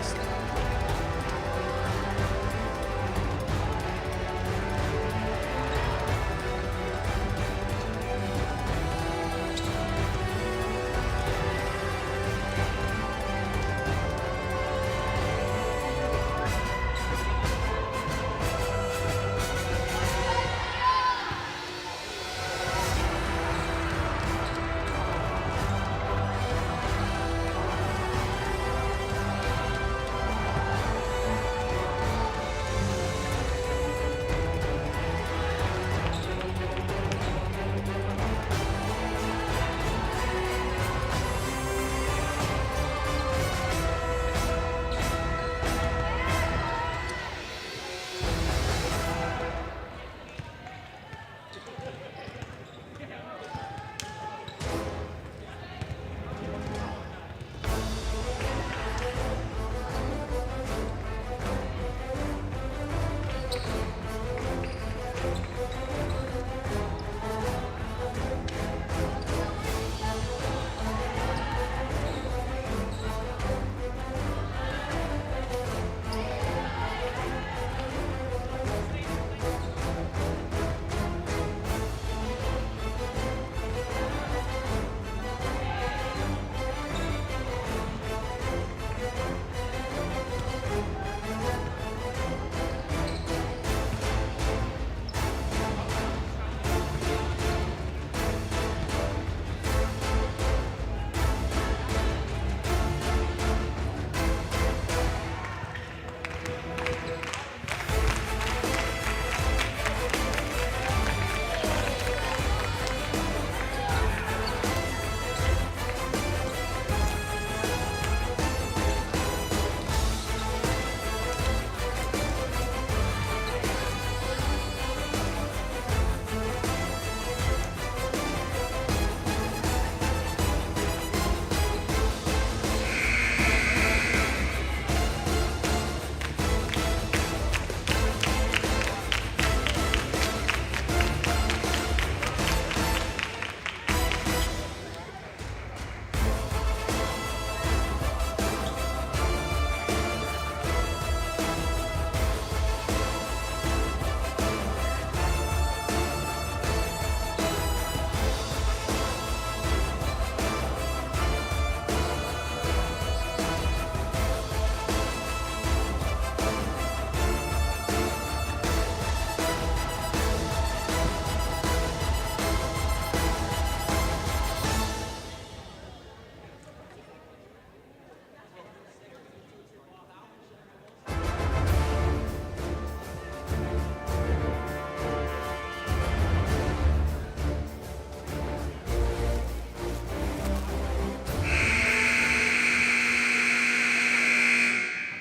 Nest.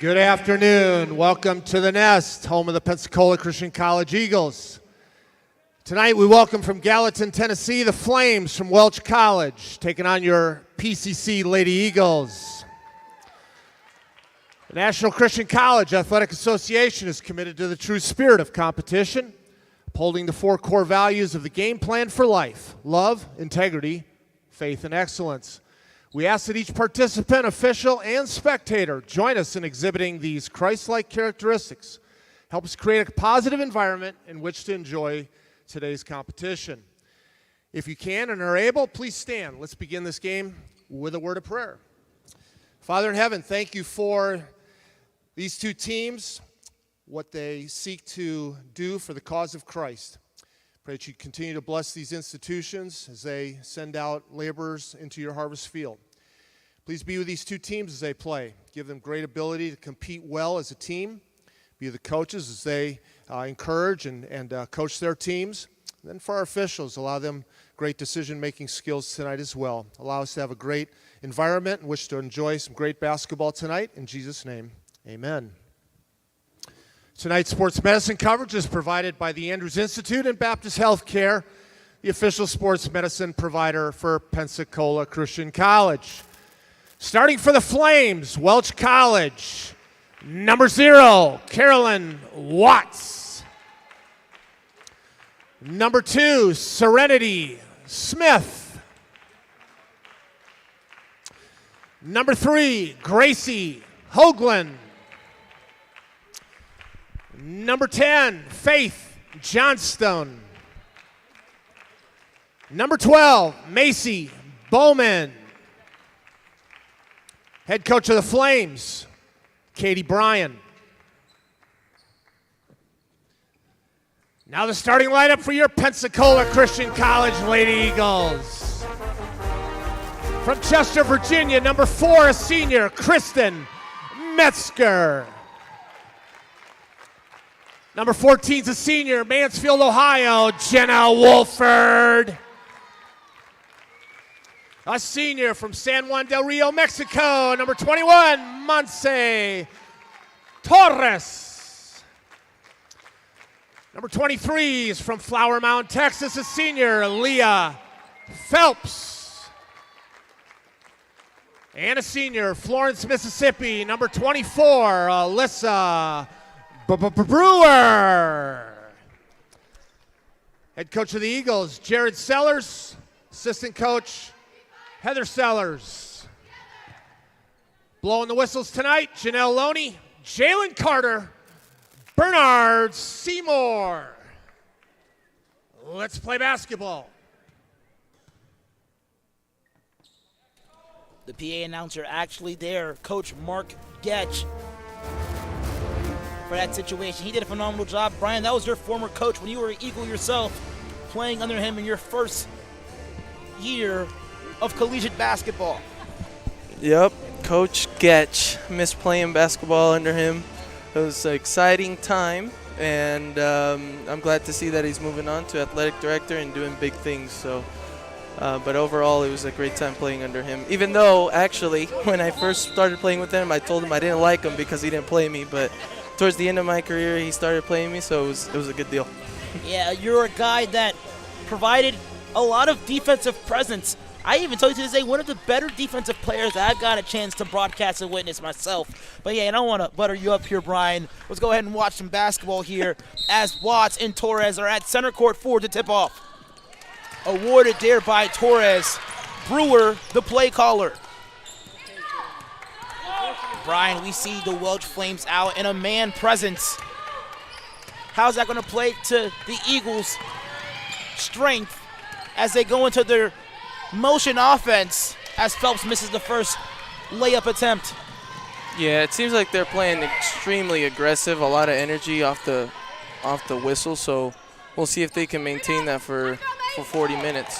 Good afternoon. Welcome to the Nest, home of the Pensacola Christian College Eagles. Tonight we welcome from Gallatin, Tennessee, the Flames from Welch College, taking on your PCC Lady Eagles. The National Christian College Athletic Association is committed to the true spirit of competition, upholding the four core values of the game plan for life: love, integrity, faith, and excellence. We ask that each participant, official, and spectator join us in exhibiting these Christ-like characteristics. Help us create a positive environment in which to enjoy today's competition. If you can and are able, please stand. Let's begin this game with a word of prayer. Father in heaven, thank you for these two teams, what they seek to do for the cause of Christ. Pray that you continue to bless these institutions as they send out laborers into your harvest field. Please be with these two teams as they play. Give them great ability to compete well as a team. Be with the coaches as they encourage and coach their teams. And then for our officials, allow them great decision-making skills tonight as well. Allow us to have a great environment in which to enjoy some great basketball tonight. In Jesus' name, amen. Tonight's sports medicine coverage is provided by the Andrews Institute and Baptist Healthcare, the official sports medicine provider for Pensacola Christian College. Starting for the Flames, Welch College, number 0, Carolyn Watts. Number 2, Serenity Smith. Number 3, Gracie Hoagland. Number 10, Faith Johnstone. Number 12, Macy Bowman. Head coach of the Flames, Katie Bryan. Now the starting lineup for your Pensacola Christian College Lady Eagles. From Chester, Virginia, number 4, a senior, Kristen Metzger. Number 14 is a senior, Mansfield, Ohio, Jenna Wolford. A senior from San Juan del Rio, Mexico, number 21, Monse Torres. Number 23 is from Flower Mound, Texas, a senior, Leah Phelps. And a senior, Florence, Mississippi, number 24, Alyssa Brewer. Head coach of the Eagles, Jared Sellers. Assistant coach, Heather Sellers. Blowing the whistles tonight, Janelle Loney, Jalen Carter, Bernard Seymour. Let's play basketball. The PA announcer actually there, Coach Mark Getch, for that situation. He did a phenomenal job. Brian, that was your former coach when you were an Eagle yourself, playing under him in your first year of collegiate basketball. Yep, Coach Getch. Missed playing basketball under him. It was an exciting time, and I'm glad to see that he's moving on to athletic director and doing big things. So, but overall, it was a great time playing under him. Even though, actually, when I first started playing with him, I told him I didn't like him because he didn't play me. But towards the end of my career, he started playing me, so it was a good deal. Yeah, you're a guy that provided a lot of defensive presence. I even told you to this day, one of the better defensive players that I've got a chance to broadcast and witness myself. But yeah, I don't want to butter you up here, Brian. Let's go ahead and watch some basketball here as Watts and Torres are at center court for the tip-off. Awarded there by Torres. Brewer, the play caller. Brian, we see the Welch Flames out in a man presence. How's that going to play to the Eagles' strength as they go into their motion offense as Phelps misses the first layup attempt? Yeah, it seems like they're playing extremely aggressive, a lot of energy off the whistle, so we'll see if they can maintain that for 40 minutes.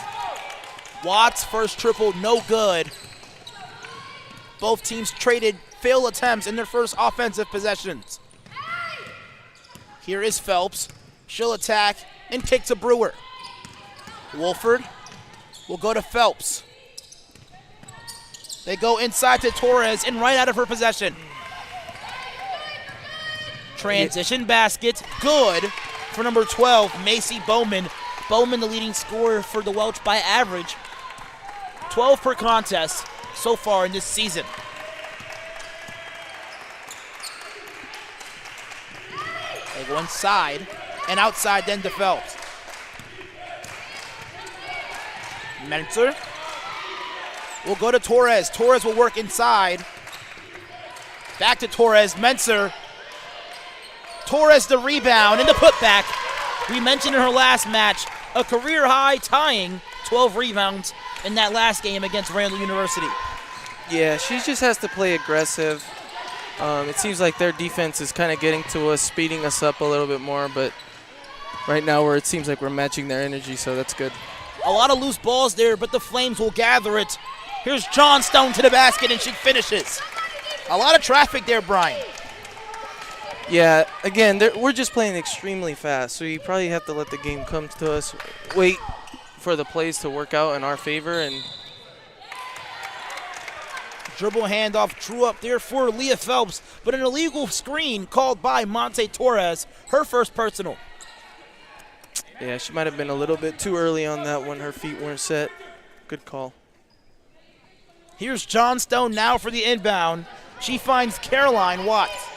Watts' first triple, no good. Both teams traded failed attempts in their first offensive possessions. Here is Phelps. She'll attack and kick to Brewer. Wolford will go to Phelps. They go inside to Torres and right out of her possession. Transition basket, good for number 12, Macy Bowman. Bowman, the leading scorer for the Welch by average. 12 per contest so far in this season. They go inside and outside then to Phelps. Mentzer will go to Torres. Torres will work inside. Back to Torres. Mentzer. Torres the rebound and the putback. We mentioned in her last match a career high tying 12 rebounds in that last game against Randall University. Yeah, she just has to play aggressive. It seems like their defense is kind of getting to us, speeding us up a little bit more, but right now it seems like we're matching their energy, so that's good. A lot of loose balls there, but the Flames will gather it. Here's Johnstone to the basket, and she finishes. A lot of traffic there, Brian. Yeah, again, we're just playing extremely fast, so you probably have to let the game come to us, wait for the plays to work out in our favor. And dribble handoff drew up there for Leah Phelps, but an illegal screen called by Monte Torres, her first personal. Yeah, she might have been a little bit too early on that one. Her feet weren't set. Good call. Here's Johnstone now for the inbound. She finds Caroline Watts.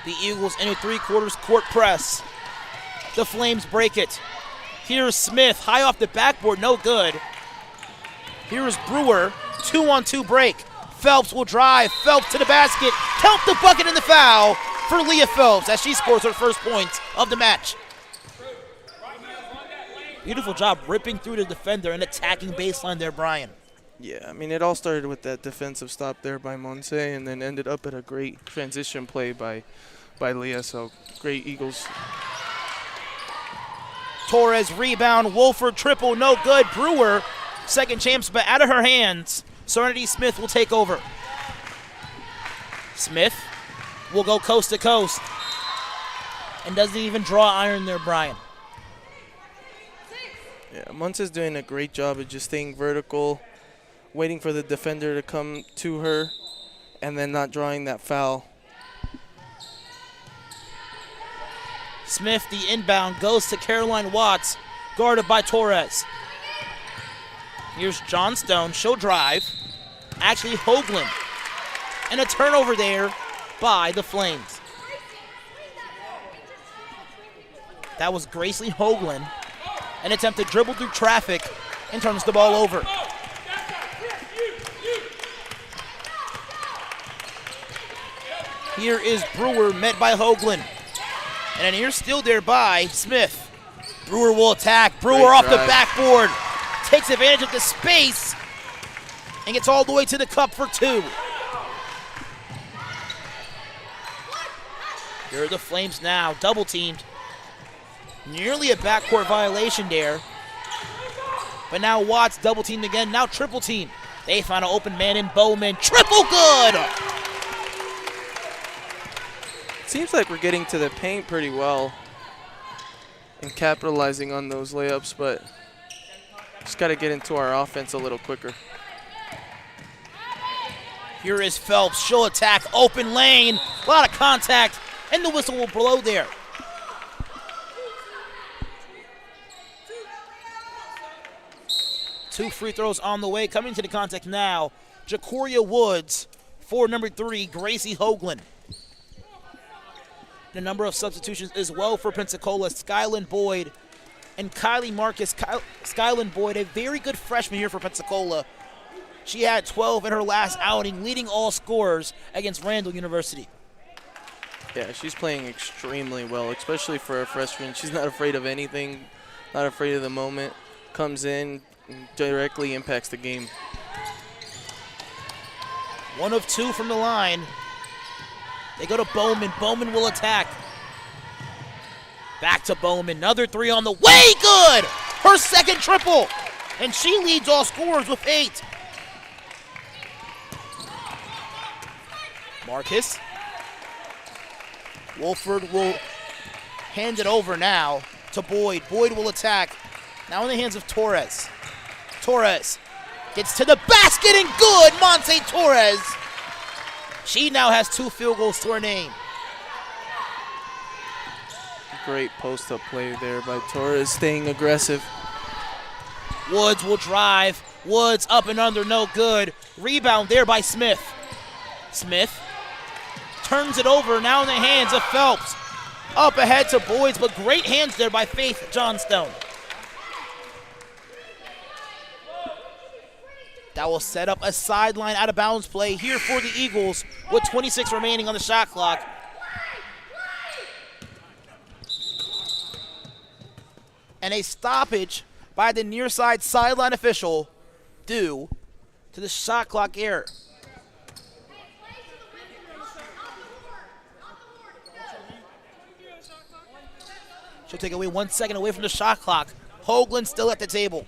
The Eagles in a three-quarters court press. The Flames break it. Here's Smith, high off the backboard, no good. Here's Brewer, 2-on-2 break. Phelps will drive. Phelps to the basket. Count the bucket and the foul for Leah Phelps as she scores her first points of the match. Beautiful job ripping through the defender and attacking baseline there, Brian. Yeah, I mean, it all started with that defensive stop there by Monse and then ended up at a great transition play by Leah. So great Eagles. Torres rebound. Wolford triple, no good. Brewer, second chance, but out of her hands. Serenity Smith will take over. Smith will go coast to coast and doesn't even draw iron there, Brian. Yeah, Monse's doing a great job of just staying vertical, waiting for the defender to come to her, and then not drawing that foul. Smith, the inbound, goes to Caroline Watts, guarded by Torres. Here's Johnstone. She'll drive. Actually, Hoagland. And a turnover there by the Flames. That was Gracely Hoagland. An attempt to dribble through traffic and turns the ball over. Here is Brewer, met by Hoagland. And an ear still there by Smith. Brewer will attack. Brewer off the backboard. Takes advantage of the space and gets all the way to the cup for two. Here are the Flames now, double teamed. Nearly a backcourt violation there. But now Watts double teamed again, now triple team. They find an open man in Bowman. Triple good! Seems like we're getting to the paint pretty well and capitalizing on those layups, but just got to get into our offense a little quicker. Here is Phelps. She'll attack. Open lane. A lot of contact. And the whistle will blow there. Two free throws on the way. Coming to the contact now. Jacoria Woods for number 3, Gracie Hoagland. The number of substitutions as well for Pensacola. Skyland Boyd and Kylie Marcus. Skyland Boyd, a very good freshman here for Pensacola. She had 12 in her last outing, leading all scorers against Randall University. Yeah, she's playing extremely well, especially for a freshman. She's not afraid of anything, not afraid of the moment. Comes in and directly impacts the game. 1 of 2 from the line. They go to Bowman. Bowman will attack. Back to Bowman. Another 3 on the way. Good! Her second triple. And she leads all scorers with 8. Marcus. Wolford will hand it over now to Boyd. Boyd will attack. Now in the hands of Torres. Torres gets to the basket and good! Monse Torres. She now has 2 field goals to her name. Great post-up play there by Torres, staying aggressive. Woods will drive. Woods up and under, no good. Rebound there by Smith. Smith turns it over, now in the hands of Phelps. Up ahead to Boyd, but great hands there by Faith Johnstone. That will set up a sideline out of bounds play here for the Eagles with 26 remaining on the shot clock. And a stoppage by the near side sideline official due to the shot clock error. She'll take away 1 second away from the shot clock. Hoagland still at the table.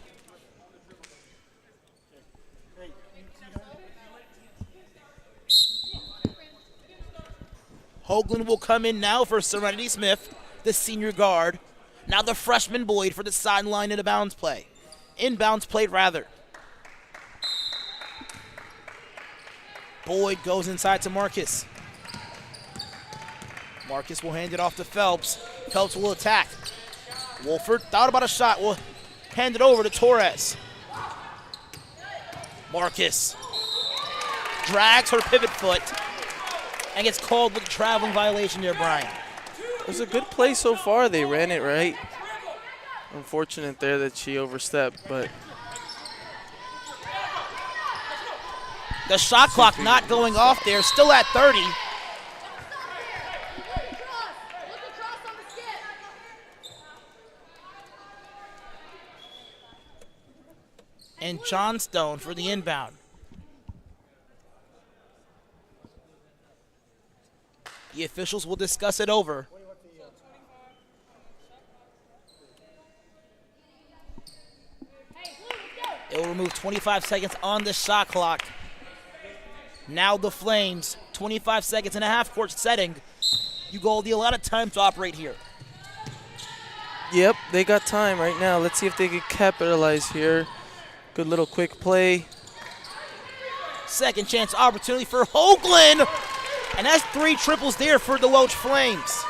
Hoagland will come in now for Serenity Smith, the senior guard. Now the freshman Boyd for the sideline in a bounds play. Inbounds play, rather. Boyd goes inside to Marcus. Marcus will hand it off to Phelps. Phelps will attack. Wolford thought about a shot, will hand it over to Torres. Marcus drags her pivot foot and gets called with a traveling violation there, Brian. It was a good play so far. They ran it right. Unfortunate there that she overstepped, but The shot clock not going off there, still at 30. And Johnstone for the inbound. The officials will discuss it over. It will remove 25 seconds on the shot clock. Now the Flames, 25 seconds in a half-court setting. You Goldie, a lot of time to operate here. Yep, they got time right now. Let's see if they can capitalize here. Good little quick play. Second chance opportunity for Hoagland. And that's 3 triples there for the Welch Flames.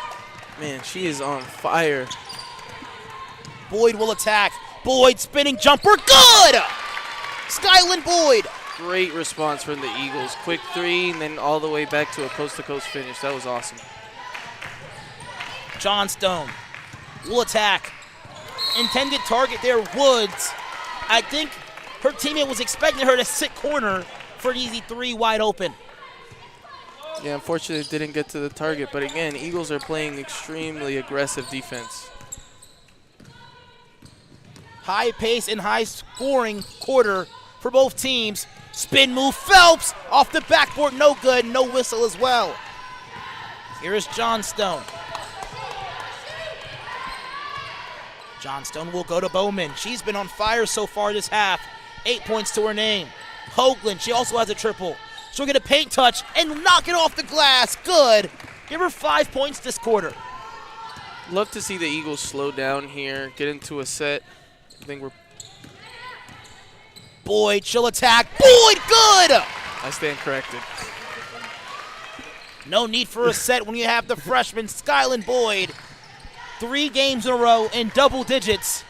Man, she is on fire. Boyd will attack. Boyd spinning jumper, good! Skyland Boyd. Great response from the Eagles. Quick 3 and then all the way back to a coast-to-coast finish. That was awesome. Johnstone will attack. Intended target there, Woods. I think her teammate was expecting her to sit corner for an easy 3 wide open. Yeah, unfortunately it didn't get to the target. But again, Eagles are playing extremely aggressive defense. High pace and high scoring quarter for both teams. Spin move, Phelps off the backboard, no good, no whistle as well. Here is Johnstone. Johnstone will go to Bowman. She's been on fire so far this half. 8 points to her name. Hoagland, she also has a triple. She'll get a paint touch and knock it off the glass. Good. Give her 5 points this quarter. Love to see the Eagles slow down here, get into a set. I think we're... Boyd, she'll attack. Boyd, good! I stand corrected. No need for a set when you have the freshman Skyland Boyd. 3 games in a row in double digits,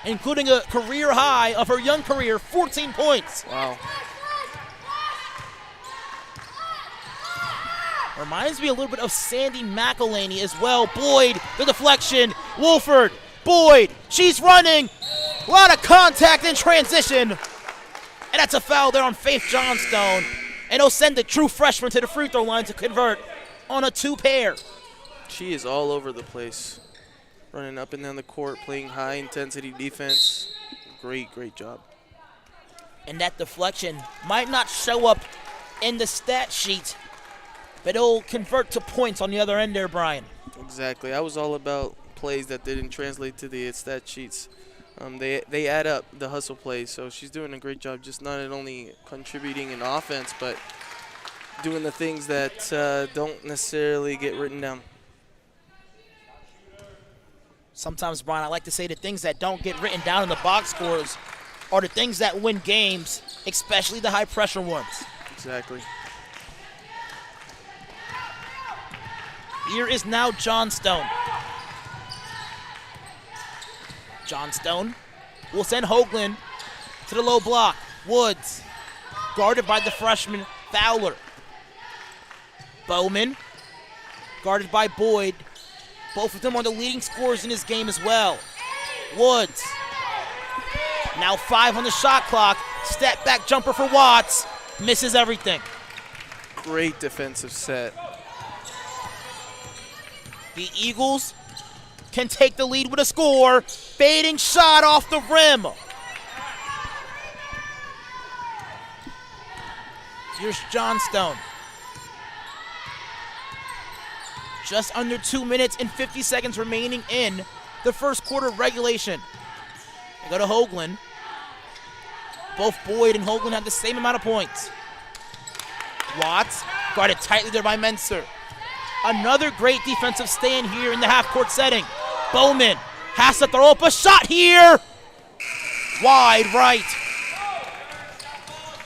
including a career high of her young career, 14 points. Wow. Reminds me a little bit of Sandy McElhaney as well. Boyd, the deflection. Wolford, Boyd, she's running. A lot of contact in transition. And that's a foul there on Faith Johnstone. And it'll send the true freshman to the free throw line to convert on a 2-pair. She is all over the place. Running up and down the court, playing high-intensity defense. Great, great job. And that deflection might not show up in the stat sheet, but it'll convert to points on the other end there, Brian. Exactly. I was all about plays that didn't translate to the stat sheets. They add up, the hustle plays, so she's doing a great job just not only contributing in offense, but doing the things that don't necessarily get written down. Sometimes, Brian, I like to say the things that don't get written down in the box scores are the things that win games, especially the high-pressure ones. Exactly. Here is now Johnstone. Johnstone will send Hoagland to the low block. Woods, guarded by the freshman Fowler. Bowman, guarded by Boyd. Both of them are the leading scorers in this game as well. Woods, now 5 on the shot clock. Step back jumper for Watts. Misses everything. Great defensive set. The Eagles can take the lead with a score. Fading shot off the rim. Here's Johnstone. Just under 2 minutes and 50 seconds remaining in the first quarter of regulation. They go to Hoagland. Both Boyd and Hoagland have the same amount of points. Watts guarded tightly there by Menser. Another great defensive stand here in the half-court setting. Bowman has to throw up a shot here. Wide right.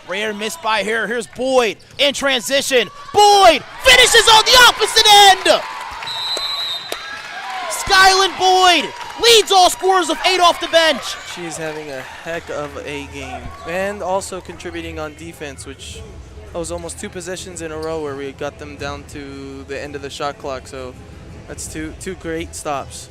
Rare miss by her. Here's Boyd in transition. Boyd finishes on the opposite end. Skyland Boyd leads all scorers of 8 off the bench. She's having a heck of a game. And also contributing on defense, which was almost 2 possessions in a row where we got them down to the end of the shot clock. So that's two great stops.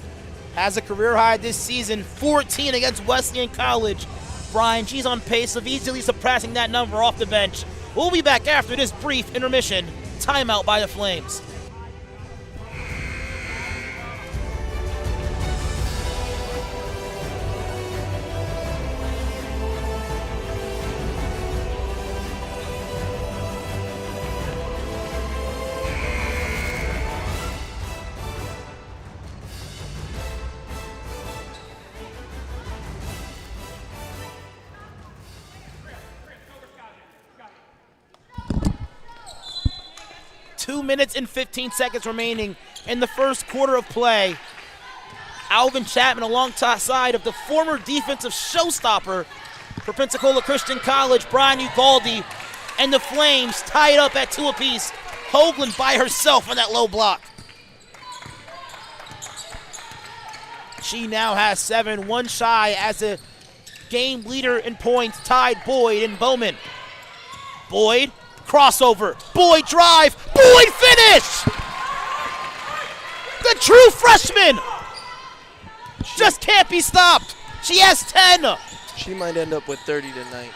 Has a career high this season, 14 against Wesleyan College. Brian, she's on pace of easily surpassing that number off the bench. We'll be back after this brief intermission. Timeout by the Flames. Two minutes and 15 seconds remaining in the first quarter of play. Alvin Chapman alongside of the former defensive showstopper for Pensacola Christian College, Brian Ugaldi, and the Flames tied up at 2 apiece. Hoagland by herself on that low block. She now has 7, one shy as a game leader in points, tied Boyd and Bowman. Boyd, crossover, Boyd drive, Boyd finish! The true freshman just can't be stopped. She has 10. She might end up with 30 tonight.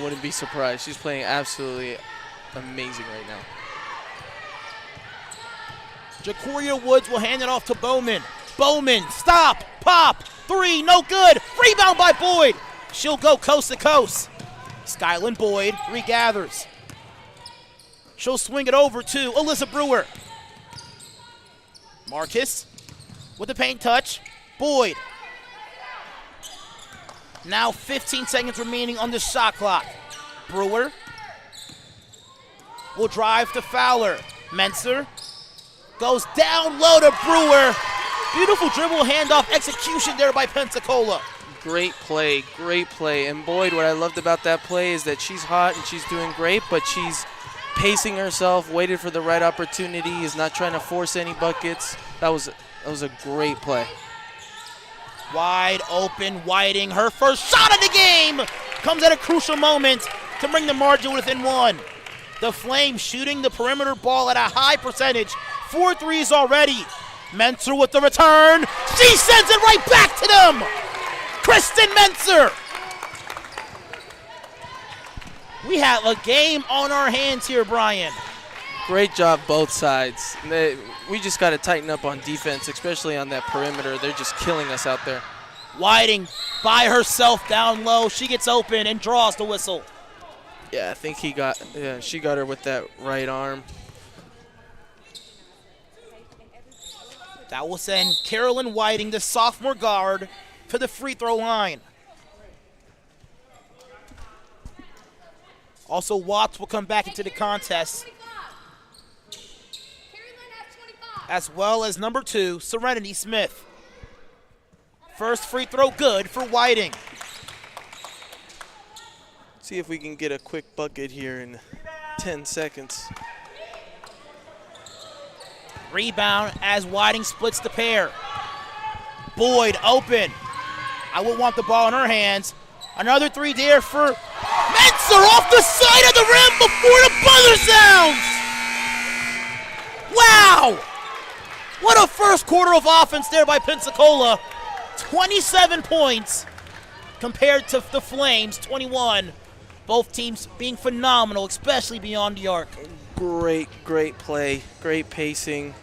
Wouldn't be surprised. She's playing absolutely amazing right now. Jacoria Woods will hand it off to Bowman. Bowman, stop, pop, 3, no good. Rebound by Boyd. She'll go coast to coast. Skyland Boyd regathers. She'll swing it over to Alyssa Brewer. Marcus with the paint touch. Boyd. Now 15 seconds remaining on the shot clock. Brewer will drive to Fowler. Menser goes down low to Brewer. Beautiful dribble handoff execution there by Pensacola. Great play, great play. And Boyd, what I loved about that play is that she's hot and she's doing great, but she's pacing herself, waited for the right opportunity, is not trying to force any buckets. That was a great play. Wide open, Whiting, her first shot of the game comes at a crucial moment to bring the margin within 1. The Flames shooting the perimeter ball at a high percentage. 4 threes already. Menser with the return. She sends it right back to them. Kristen Menser. We have a game on our hands here, Brian. Great job both sides. We just got to tighten up on defense, especially on that perimeter. They're just killing us out there. Whiting by herself down low. She gets open and draws the whistle. Yeah, I think she got her with that right arm. That will send Carolyn Whiting, the sophomore guard, to the free throw line. Also, Watts will come back into the contest, as well as number 2, Serenity Smith. First free throw good for Whiting. See if we can get a quick bucket here in 10 seconds. Rebound as Whiting splits the pair. Boyd open. I would want the ball in her hands. Another 3 there for Menser off the side of the rim before the buzzer sounds. Wow! What a first quarter of offense there by Pensacola. 27 points compared to the Flames, 21. Both teams being phenomenal, especially beyond the arc. Great play, great pacing.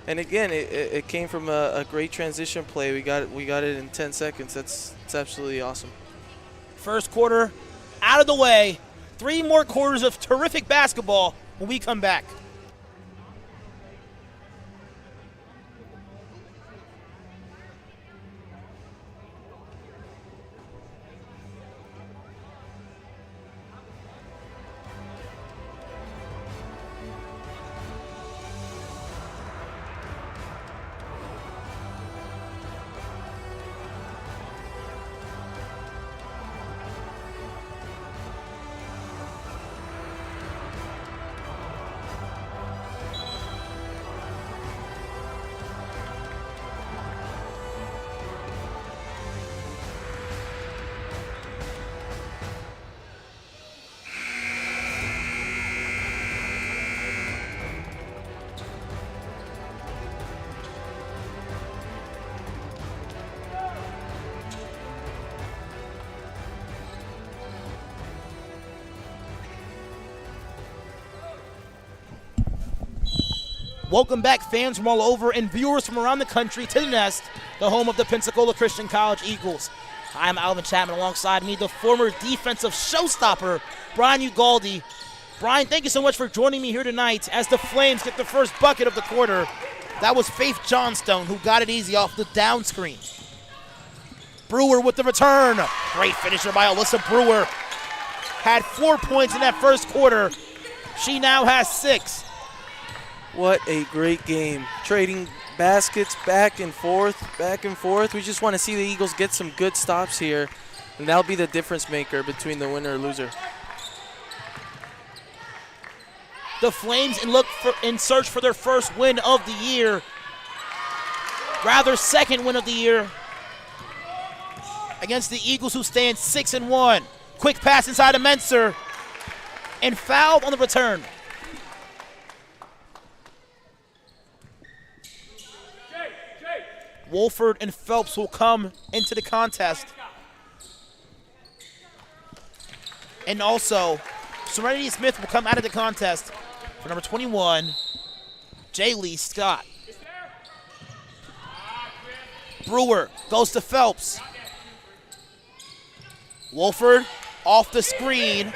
And again, it came from a great transition play. We got it in 10 seconds. That's absolutely awesome. First quarter out of the way. 3 more quarters of terrific basketball when we come back. Welcome back fans from all over and viewers from around the country to the Nest, the home of the Pensacola Christian College Eagles. I'm Alvin Chapman, alongside me, the former defensive showstopper, Brian Ugaldi. Brian, thank you so much for joining me here tonight as the Flames get the first bucket of the quarter. That was Faith Johnstone who got it easy off the down screen. Brewer with the return. Great finisher by Alyssa Brewer. Had 4 points in that first quarter. She now has 6. What a great game. Trading baskets back and forth, back and forth. We just want to see the Eagles get some good stops here, and that'll be the difference maker between the winner and loser. The Flames in search for their first win of the year. Rather, second win of the year against the Eagles, who stand 6-1. Quick pass inside of Menser, and fouled on the return. Wolford and Phelps will come into the contest. And also, Serenity Smith will come out of the contest for number 21, Jaylee Scott. Brewer goes to Phelps. Wolford off the screen.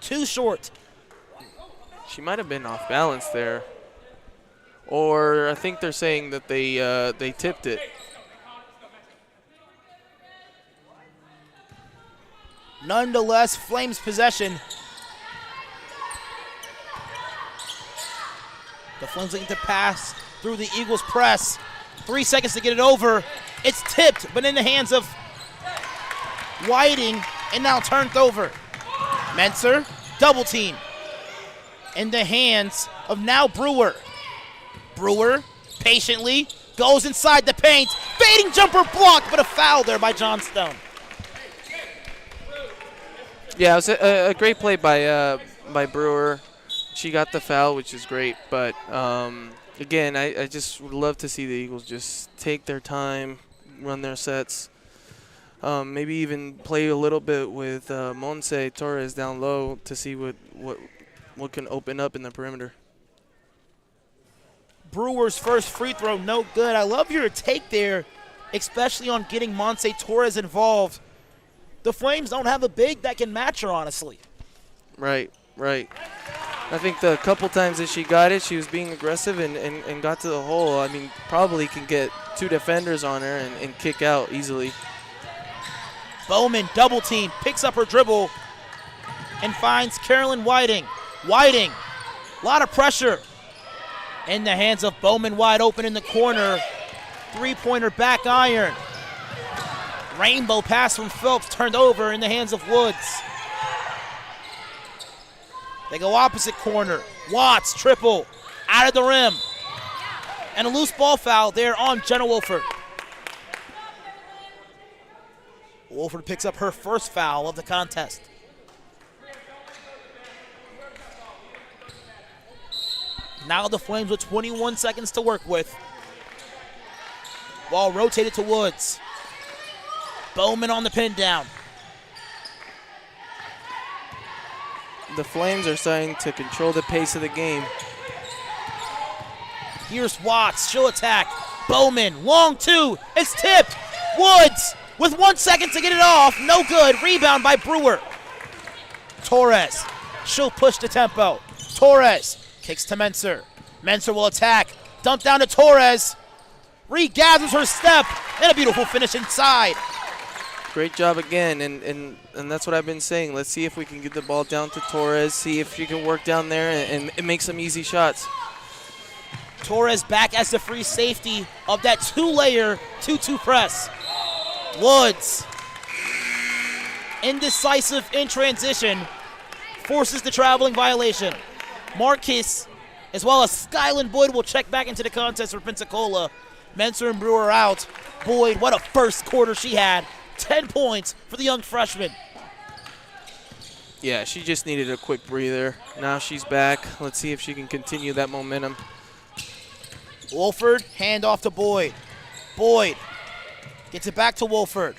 Too short. She might have been off balance there. Or I think they're saying that they tipped it. Nonetheless, Flames possession. The Flames looking to pass through the Eagles press. 3 seconds to get it over. It's tipped, but in the hands of Whiting, and now turned over. Menser, double team. In the hands of now Brewer. Brewer patiently goes inside the paint. Fading jumper blocked, but a foul there by Johnstone. Yeah, it was a great play by Brewer. She got the foul, which is great. But, again, I just would love to see the Eagles just take their time, run their sets. Maybe even play a little bit with Monse Torres down low to see what can open up in the perimeter. Brewer's first free throw, no good. I love your take there, especially on getting Monse Torres involved. The Flames don't have a big that can match her, honestly. Right. I think the couple times that she got it, she was being aggressive and got to the hole. I mean, probably can get 2 defenders on her and kick out easily. Bowman, double team, picks up her dribble and finds Carolyn Whiting. Whiting, a lot of pressure. In the hands of Bowman, wide open in the corner. Three-pointer back iron. Rainbow pass from Phelps turned over in the hands of Woods. They go opposite corner. Watts, triple, out of the rim. And a loose ball foul there on Jenna Wolford. Wolford picks up her first foul of the contest. Now the Flames with 21 seconds to work with. Ball rotated to Woods. Bowman on the pin down. The Flames are starting to control the pace of the game. Here's Watts, she'll attack. Bowman, long 2, it's tipped. Woods with 1 second to get it off, no good. Rebound by Brewer. Torres, she'll push the tempo. Torres kicks to Menser. Menser will attack. Dump down to Torres. Regathers her step. And a beautiful finish inside. Great job again, and that's what I've been saying. Let's see if we can get the ball down to Torres, see if she can work down there and make some easy shots. Torres back as the free safety of that 2-layer 2-2 press. Woods, indecisive in transition, forces the traveling violation. Marcus, as well as Skyland Boyd, will check back into the contest for Pensacola. Menser and Brewer out. Boyd, what a first quarter she had. 10 points for the young freshman. Yeah, she just needed a quick breather. Now she's back. Let's see if she can continue that momentum. Wolford, hand off to Boyd. Boyd gets it back to Wolford.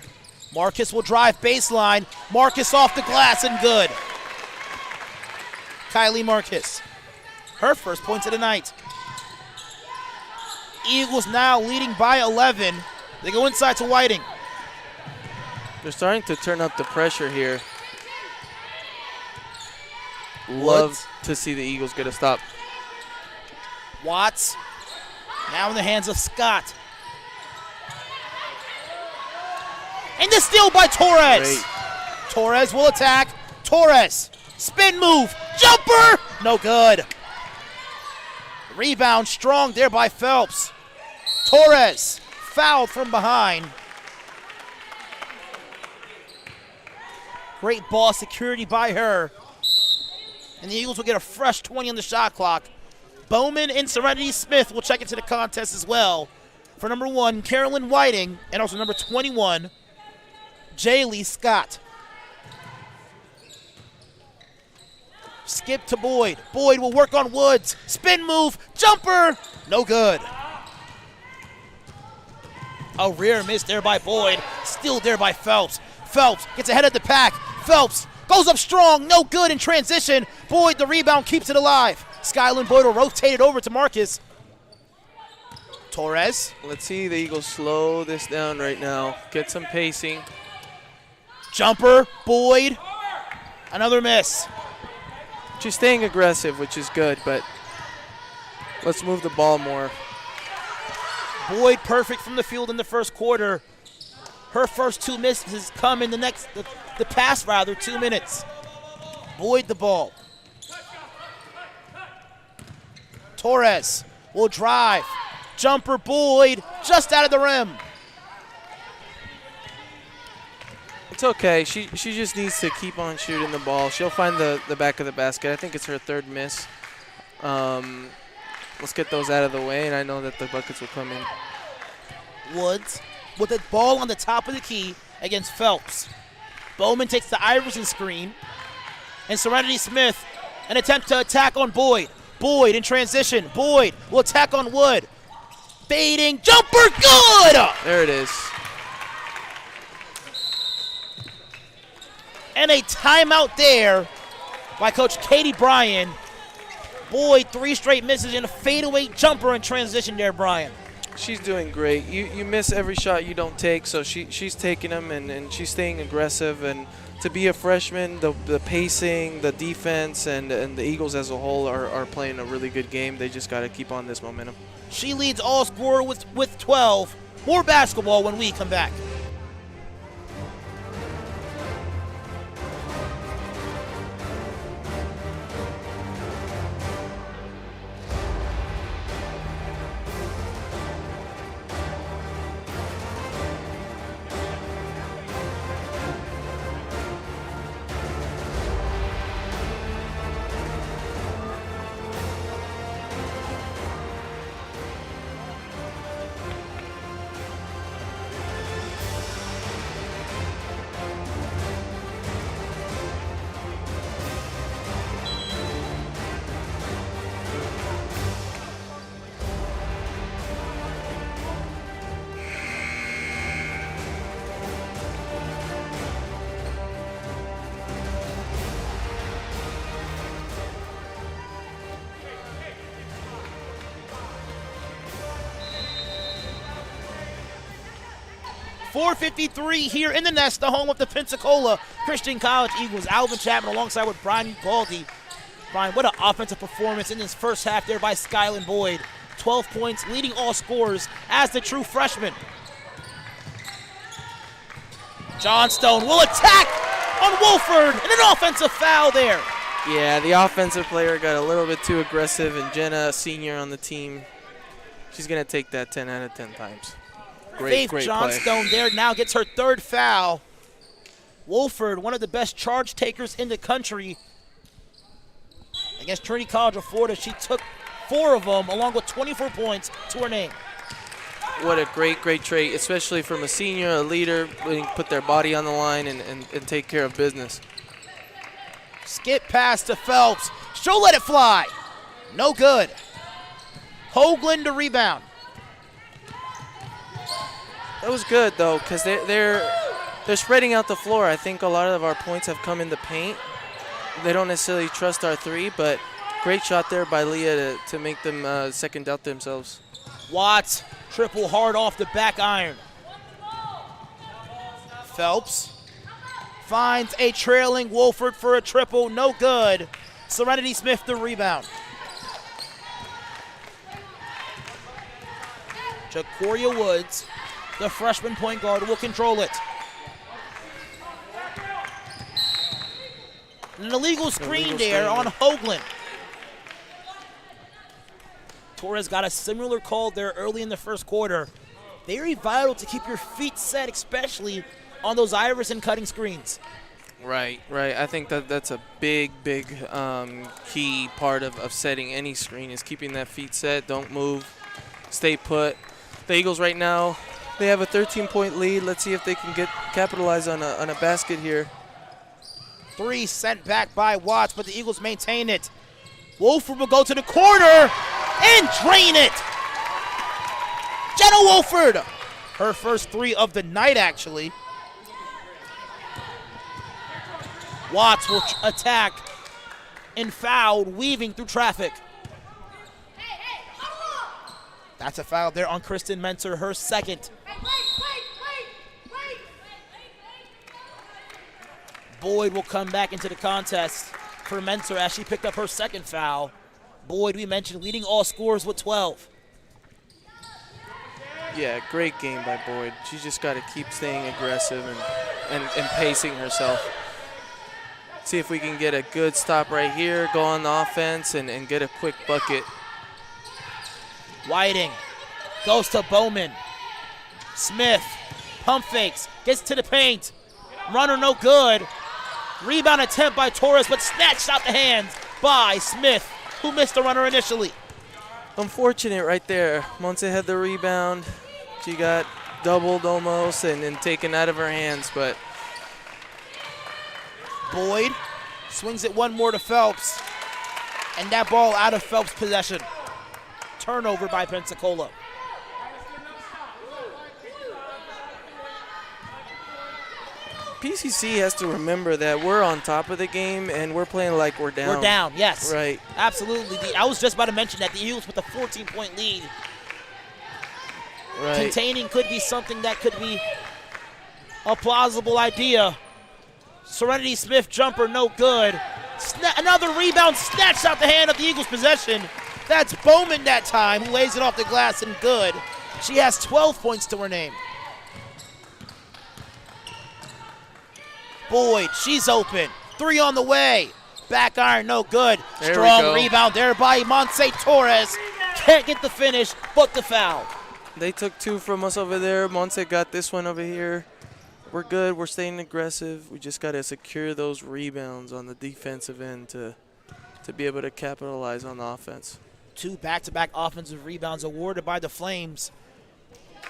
Marcus will drive baseline. Marcus off the glass and good. Kylie Marcus. Her first points of the night. Eagles now leading by 11. They go inside to Whiting. They're starting to turn up the pressure here. Love to see the Eagles get a stop. Watts now in the hands of Scott. And the steal by Torres. Great. Torres will attack. Torres, spin move, jumper, no good. Rebound strong there by Phelps. Torres fouled from behind. Great ball security by her. And the Eagles will get a fresh 20 on the shot clock. Bowman and Serenity Smith will check into the contest as well. For number 1, Carolyn Whiting, and also number 21, Jaylee Scott. Skip to Boyd. Boyd will work on Woods. Spin move, jumper, no good. A rear miss there by Boyd. Still there by Phelps. Phelps gets ahead of the pack. Phelps goes up strong, no good in transition. Boyd, the rebound, keeps it alive. Skyland Boyd will rotate it over to Marcus. Torres. Let's see the Eagles slow this down right now. Get some pacing. Jumper, Boyd. Another miss. She's staying aggressive, which is good, but let's move the ball more. Boyd perfect from the field in the first quarter. Her first 2 misses come in the past 2 minutes. Boyd the ball. Torres will drive. Jumper, Boyd, just out of the rim. It's okay. She just needs to keep on shooting the ball. She'll find the back of the basket. I think it's her 3rd miss. Let's get those out of the way, and I know that the buckets will come in. Woods with the ball on the top of the key against Phelps. Bowman takes the Iverson screen. And Serenity Smith, an attempt to attack on Boyd. Boyd in transition. Boyd will attack on Wood. Fading, jumper, good! There it is. And a timeout there by Coach Katie Bryan. Boyd, 3 straight misses and a fadeaway jumper in transition there, Bryan. She's doing great. You miss every shot you don't take, so she's taking them and she's staying aggressive. And to be a freshman, the pacing, the defense, and the Eagles as a whole are playing a really good game. They just got to keep on this momentum. She leads all scorer with 12. More basketball when we come back. .453 here in the Nest, the home of the Pensacola Christian College Eagles. Alvin Chapman alongside with Brian Galdi. Brian, what an offensive performance in this first half there by Skyland Boyd. 12 points, leading all scorers as the true freshman. Johnstone will attack on Wolford, and an offensive foul there. Yeah, the offensive player got a little bit too aggressive, and Jenna, a senior on the team, she's going to take that 10 out of 10 times. Great Johnstone play. there now gets her 3rd foul. Wolford, one of the best charge takers in the country. Against Trinity College of Florida, she took 4 of them, along with 24 points to her name. What a great trait, especially from a senior, a leader, willing to put their body on the line and take care of business. Skip pass to Phelps. She'll let it fly. No good. Hoagland to rebound. That was good, though, because they're spreading out the floor. I think a lot of our points have come in the paint. They don't necessarily trust our 3, but Great shot there by Leah to make them second doubt themselves. Watts, triple hard off the back iron. Phelps finds a trailing Wolford for a triple, no good. Serenity Smith the rebound. Jacoria Woods, the freshman point guard, will control it. An illegal screen there on Hoagland. Torres got a similar call there early in the first quarter. Very vital to keep your feet set, especially on those Iverson cutting screens. Right. I think that's a big key part of setting any screen is keeping that feet set. Don't move. Stay put. The Eagles right now, they have a 13-point lead. Let's see if they can capitalize on a basket here. 3 sent back by Watts, but the Eagles maintain it. Wolford will go to the corner and drain it. Jenna Wolford, her first 3 of the night, actually. Watts will attack and foul, weaving through traffic. That's a foul there on Kristen Mentor, her second. Boyd will come back into the contest for Mentor as she picked up her second foul. Boyd, we mentioned, leading all scorers with 12. Yeah, great game by Boyd. She's just got to keep staying aggressive and pacing herself. See if we can get a good stop right here, go on the offense, and get a quick bucket. Whiting goes to Bowman. Smith, pump fakes, gets to the paint. Runner no good. Rebound attempt by Torres, but snatched out the hands by Smith, who missed the runner initially. Unfortunate right there. Monse had the rebound. She got doubled almost and then taken out of her hands, but Boyd swings it one more to Phelps, and that ball out of Phelps' possession. Turnover by Pensacola. PCC has to remember that we're on top of the game and we're playing like we're down. We're down, yes. Right. Absolutely. I was just about to mention that the Eagles with a 14-point lead. Right. Containing could be something that could be a plausible idea. Serenity Smith jumper, no good. Another rebound snatched out the hand of the Eagles' possession. That's Bowman that time, who lays it off the glass and good. She has 12 points to her name. Boyd, she's open. 3 on the way. Back iron, no good. There Strong rebound there by Monse Torres. Can't get the finish, but the foul. They took 2 from us over there. Monse got this one over here. We're good. We're staying aggressive. We just got to secure those rebounds on the defensive end to be able to capitalize on the offense. 2 back-to-back offensive rebounds awarded by the Flames.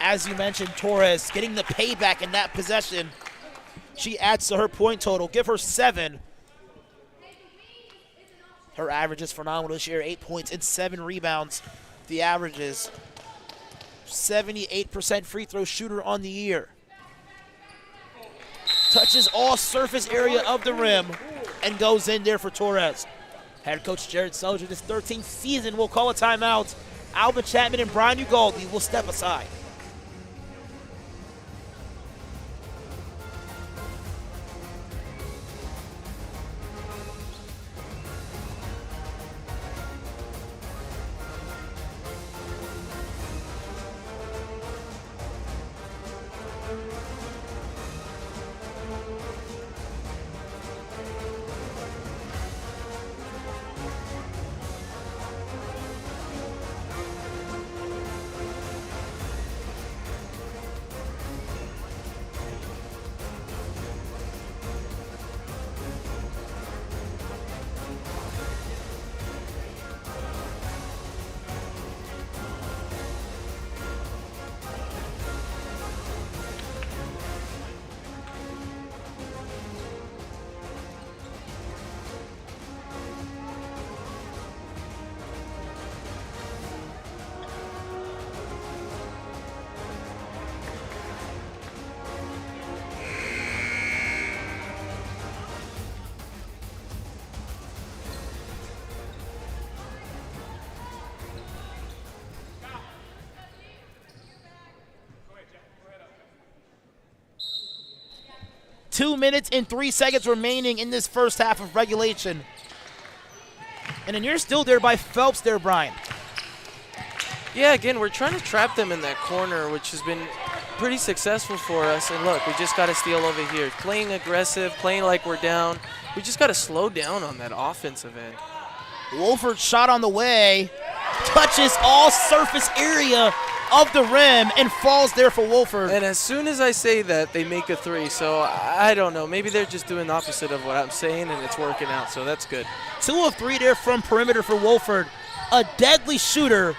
As you mentioned, Torres getting the payback in that possession. She adds to her point total. Give her 7. Her average is phenomenal this year. 8 points and 7 rebounds. The average is 78% free throw shooter on the year. Touches all surface area of the rim and goes in there for Torres. Head coach Jared Selger, this 13th season, will call a timeout. Alba Chapman and Brian Ugaldi will step aside. 2 minutes and 3 seconds remaining in this first half of regulation. And then you're still there by Phelps there, Brian. Yeah, again, we're trying to trap them in that corner, which has been pretty successful for us. And look, we just got to steal over here. Playing aggressive, playing like we're down. We just got to slow down on that offensive end. Wolford shot on the way, touches all surface area of the rim and falls there for Wolford. And as soon as I say that, they make a three. So I don't know. Maybe they're just doing the opposite of what I'm saying, and it's working out. So that's good. 2 of 3 there from perimeter for Wolford. A deadly shooter,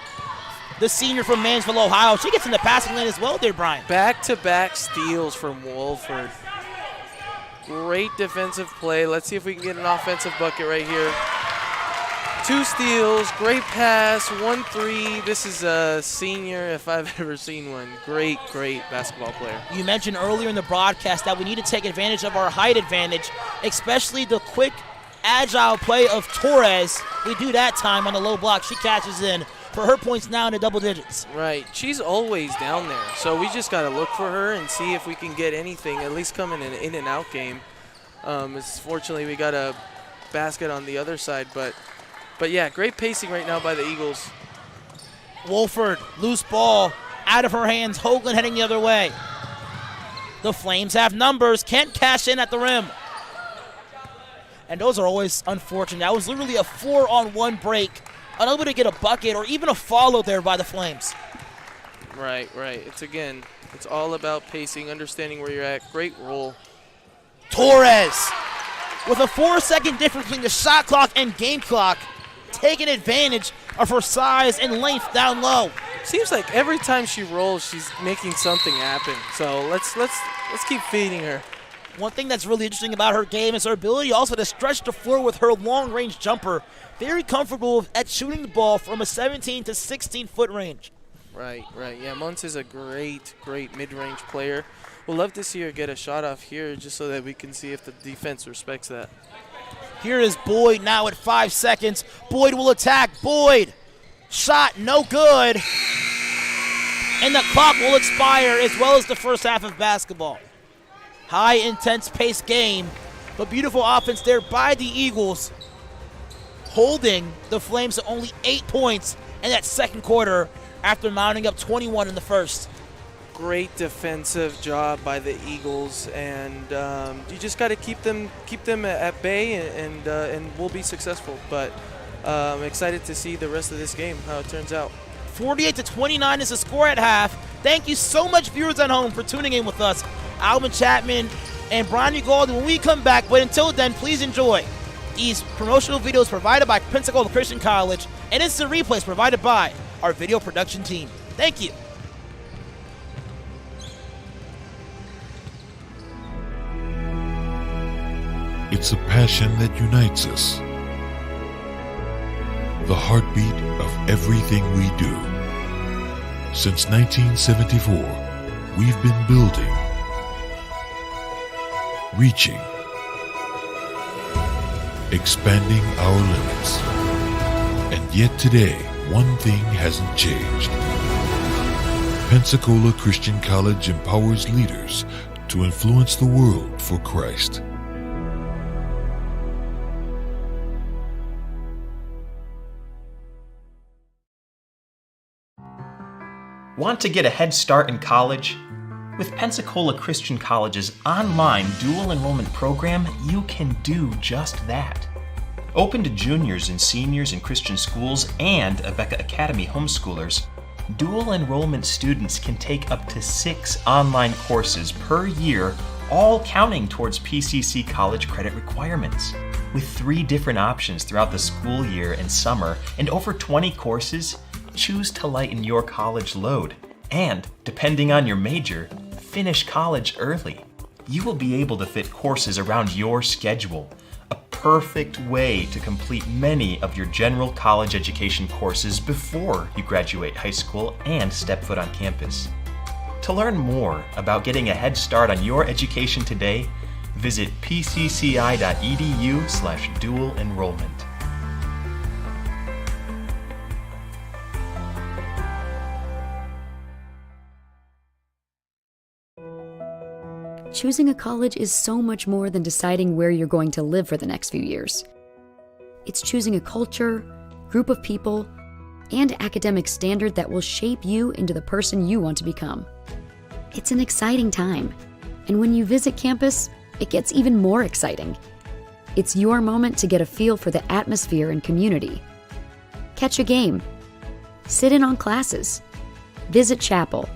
the senior from Mansville, Ohio. She gets in the passing lane as well there, Brian. Back-to-back steals from Wolford. Great defensive play. Let's see if we can get an offensive bucket right here. 2 steals, great pass, 1-3. This is a senior if I've ever seen one. Great, great basketball player. You mentioned earlier in the broadcast that we need to take advantage of our height advantage, especially the quick, agile play of Torres. We do that time on the low block. She catches in for her points now in the double digits. Right. She's always down there, so we just got to look for her and see if we can get anything, at least come in an in-and-out game. Fortunately, we got a basket on the other side, but yeah, great pacing right now by the Eagles. Wolford, loose ball, out of her hands. Hoagland heading the other way. The Flames have numbers, can't cash in at the rim. And those are always unfortunate. That was literally a 4-on-1 break, unable to get a bucket or even a follow there by the Flames. Right. It's all about pacing, understanding where you're at. Great roll. Torres, with a 4-second difference between the shot clock and game clock, taking advantage of her size and length down low. Seems like every time she rolls, she's making something happen. So let's keep feeding her. One thing that's really interesting about her game is her ability also to stretch the floor with her long-range jumper. Very comfortable at shooting the ball from a 17 to 16-foot range. Right. Yeah, Muntz is a great mid-range player. We'll love to see her get a shot off here just so that we can see if the defense respects that. Here is Boyd now at 5 seconds. Boyd will attack. Boyd, shot no good. And the clock will expire as well as the first half of basketball. High, intense pace game, but beautiful offense there by the Eagles, holding the Flames to only 8 points in that second quarter after mounting up 21 in the first. Great defensive job by the Eagles, and you just got to keep them at bay, and we'll be successful. But I'm excited to see the rest of this game, how it turns out. 48-29 is the score at half. Thank you so much, viewers at home, for tuning in with us. Alvin Chapman and Brian Ugaldi when we come back. But until then, please enjoy these promotional videos provided by Pensacola Christian College and instant replays provided by our video production team. Thank you. It's a passion that unites us. The heartbeat of everything we do. Since 1974, we've been building, reaching, expanding our limits. And yet today, one thing hasn't changed. Pensacola Christian College empowers leaders to influence the world for Christ. Want to get a head start in college? With Pensacola Christian College's online dual enrollment program, you can do just that. Open to juniors and seniors in Christian schools and Abeka Academy homeschoolers, dual enrollment students can take up to 6 online courses per year, all counting towards PCC college credit requirements. With 3 different options throughout the school year and summer and over 20 courses, choose to lighten your college load and, depending on your major, finish college early. You will be able to fit courses around your schedule, a perfect way to complete many of your general college education courses before you graduate high school and step foot on campus. To learn more about getting a head start on your education today, visit pcci.edu/dual enrollment. choosing a college is so much more than deciding where you're going to live for the next few years. It's choosing a culture, group of people, and academic standard that will shape you into the person you want to become. It's an exciting time, and when you visit campus, it gets even more exciting. It's your moment to get a feel for the atmosphere and community. Catch a game, sit in on classes, visit chapel,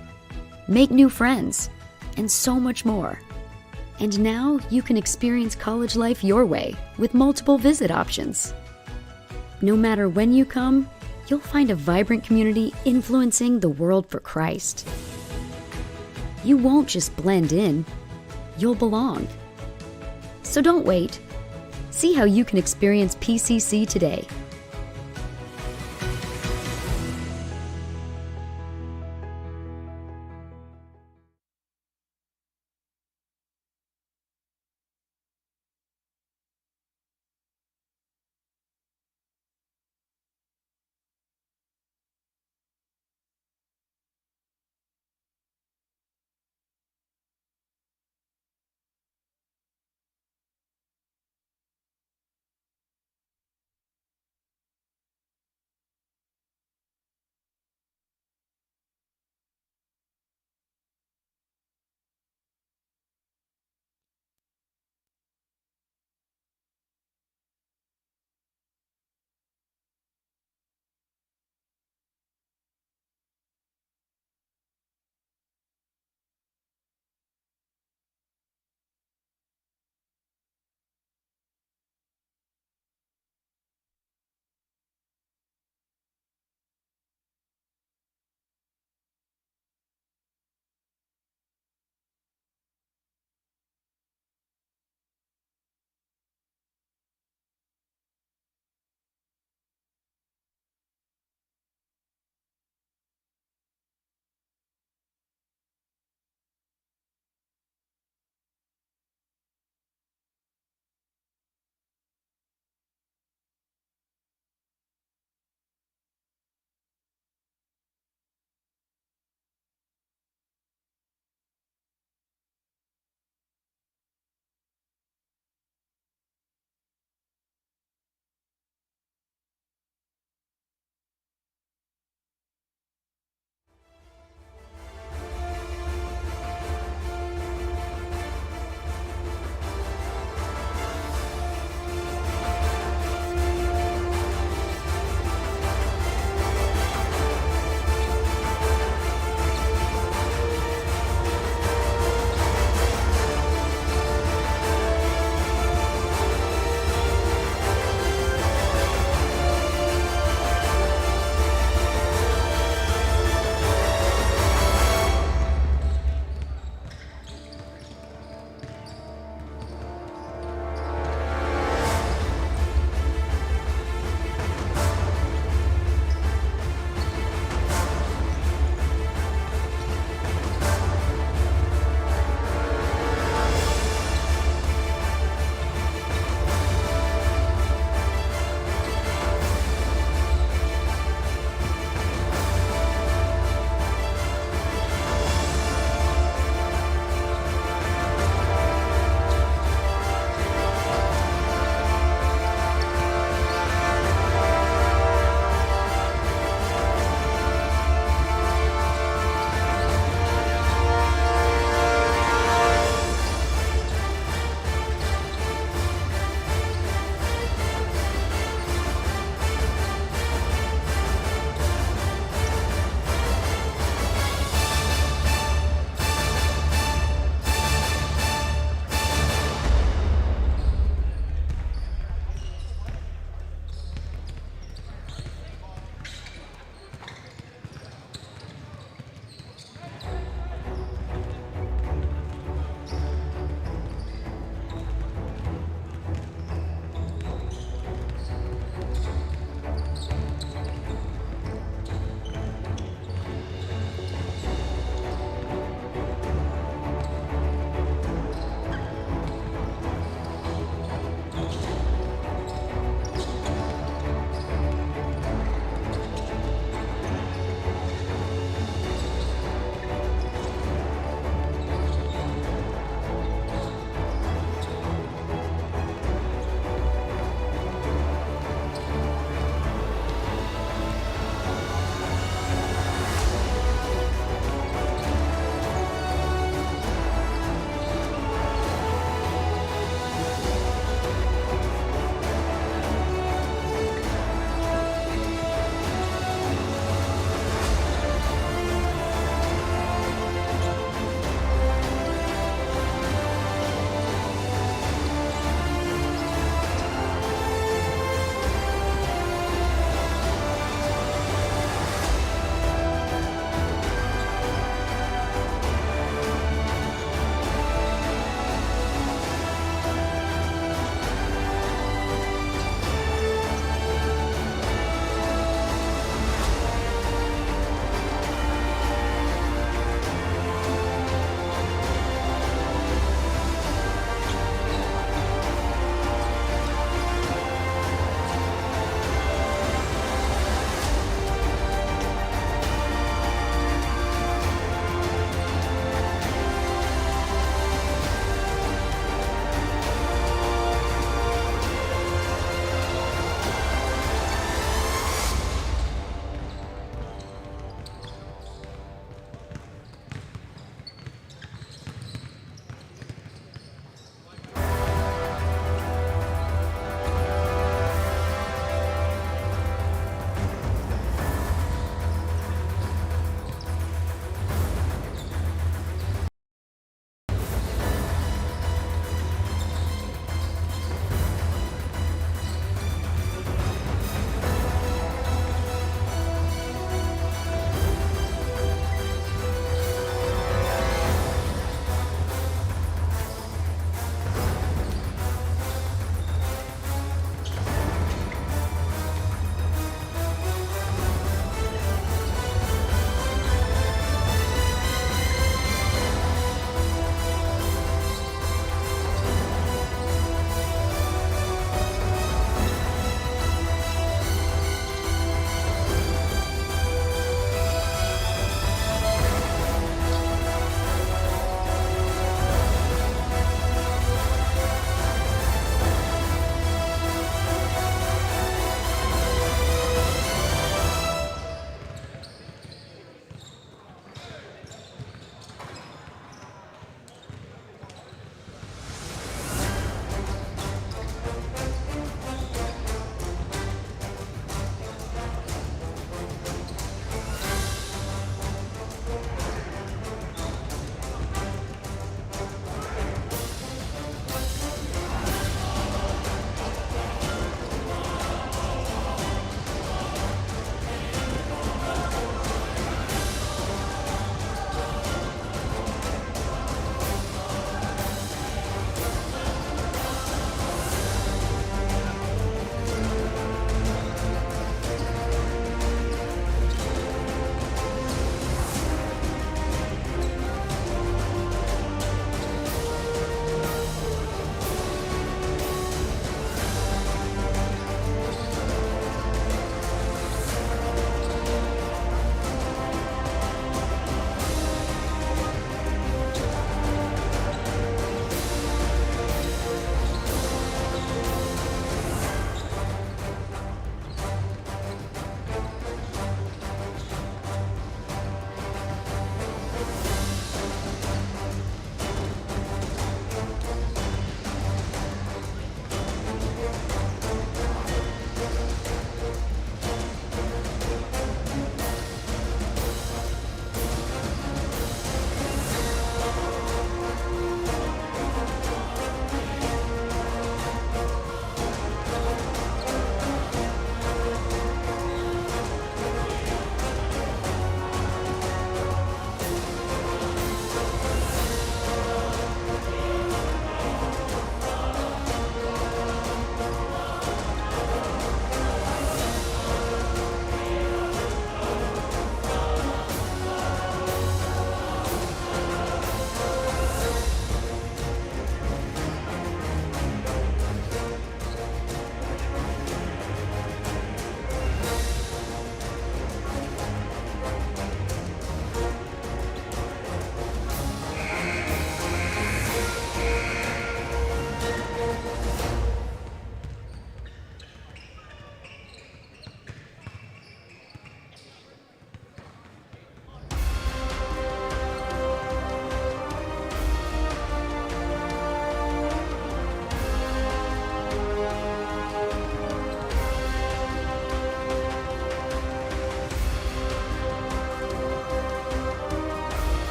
make new friends, and so much more. And now you can experience college life your way with multiple visit options. No matter when you come, you'll find a vibrant community influencing the world for Christ. You won't just blend in, you'll belong. So don't wait. See how you can experience PCC today.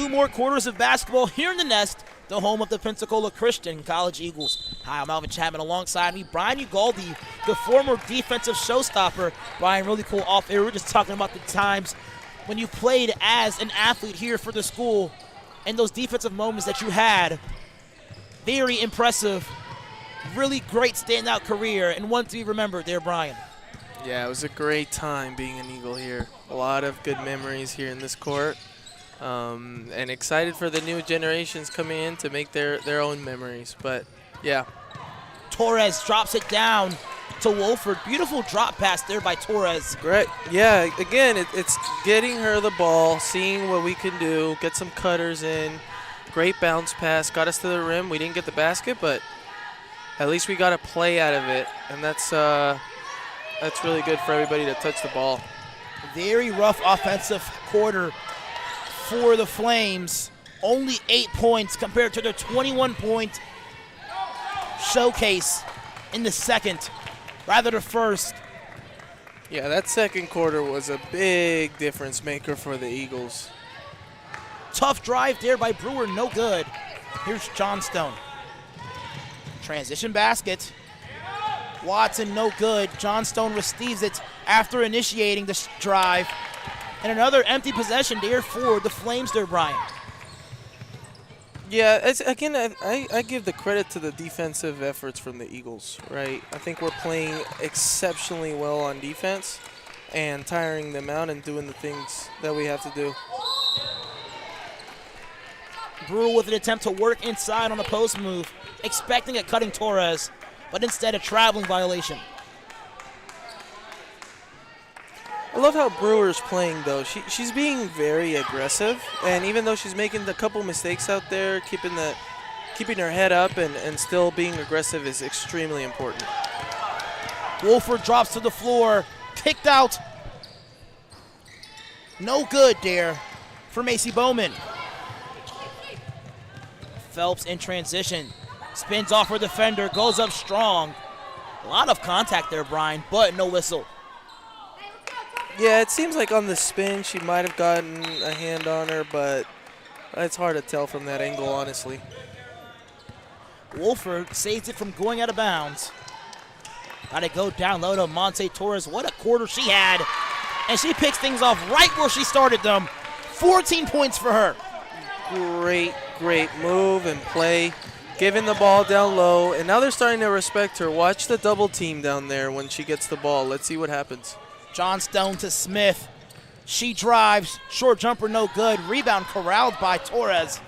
2 more quarters of basketball here in the Nest, the home of the Pensacola Christian College Eagles. Hi, I'm Alvin Chapman. Alongside me, Brian Ugaldi, the former defensive showstopper. Brian, really cool off air. We're just talking about the times when you played as an athlete here for the school and those defensive moments that you had. Very impressive, really great standout career, and one to be remembered there, Brian. Yeah, it was a great time being an Eagle here. A lot of good memories here in this court. And excited for the new generations coming in to make their own memories. But, yeah. Torres drops it down to Wolford. Beautiful drop pass there by Torres. Great. Yeah, again, it's getting her the ball, seeing what we can do, get some cutters in. Great bounce pass, got us to the rim. We didn't get the basket, but at least we got a play out of it. And that's really good for everybody to touch the ball. Very rough offensive quarter for the Flames. Only 8 points compared to their 21-point showcase in the second, rather the first. Yeah, that second quarter was a big difference maker for the Eagles. Tough drive there by Brewer, no good. Here's Johnstone. Transition basket. Watson, no good. Johnstone receives it after initiating the drive. And another empty possession there for the Flames there, Brian. Yeah, again, I give the credit to the defensive efforts from the Eagles, right? I think we're playing exceptionally well on defense and tiring them out and doing the things that we have to do. Brewer with an attempt to work inside on the post move, expecting a cutting Torres, but instead a traveling violation. I love how Brewer's playing, though. She's being very aggressive, and even though she's making a couple mistakes out there, keeping her head up and still being aggressive is extremely important. Wolford drops to the floor, kicked out. No good there for Macy Bowman. Phelps in transition, spins off her defender, goes up strong. A lot of contact there, Brian, but no whistle. Yeah, it seems like on the spin she might have gotten a hand on her, but it's hard to tell from that angle, honestly. Wolford saves it from going out of bounds. Got to go down low to Monte Torres. What a quarter she had. And she picks things off right where she started them. 14 points for her. Great move and play. Giving the ball down low, and now they're starting to respect her. Watch the double team down there when she gets the ball. Let's see what happens. Johnstone to Smith. She drives. Short jumper, no good. Rebound corralled by Torres.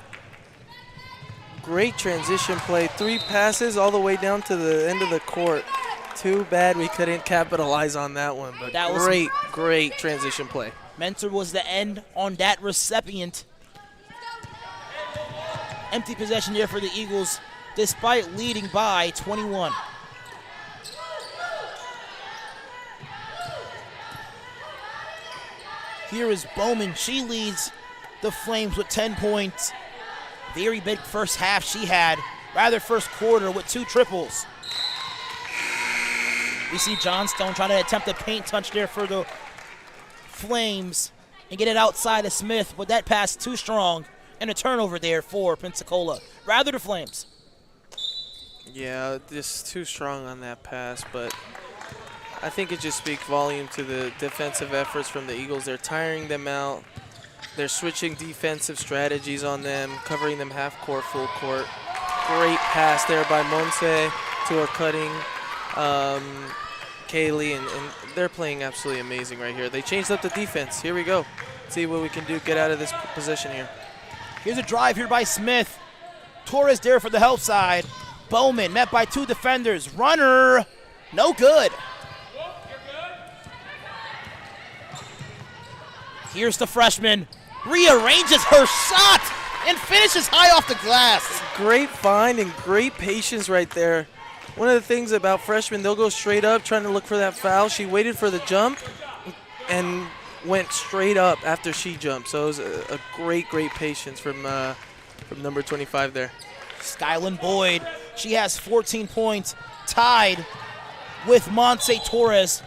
Great transition play. 3 passes all the way down to the end of the court. Too bad we couldn't capitalize on that one, but that was great transition play. Mentor was the end on that recipient. Empty possession there for the Eagles, despite leading by 21. Here is Bowman. She leads the Flames with 10 points. Very big first half she had, rather first quarter with 2 triples. We see Johnstone trying to attempt a paint touch there for the Flames and get it outside of Smith, but that pass too strong, and a turnover there for Pensacola. Rather the Flames. Yeah, just too strong on that pass, but I think it just speaks volume to the defensive efforts from the Eagles. They're tiring them out. They're switching defensive strategies on them, covering them half court, full court. Great pass there by Monse to a cutting Kaylee, and they're playing absolutely amazing right here. They changed up the defense. Here we go. See what we can do, get out of this position here. Here's a drive here by Smith. Torres there for the help side. Bowman met by 2 defenders. Runner, no good. Here's the freshman. Rearranges her shot and finishes high off the glass. Great find and great patience right there. One of the things about freshmen, they'll go straight up trying to look for that foul. She waited for the jump and went straight up after she jumped. So it was a great patience from number 25 there. Skyland Boyd, she has 14 points, tied with Monse Torres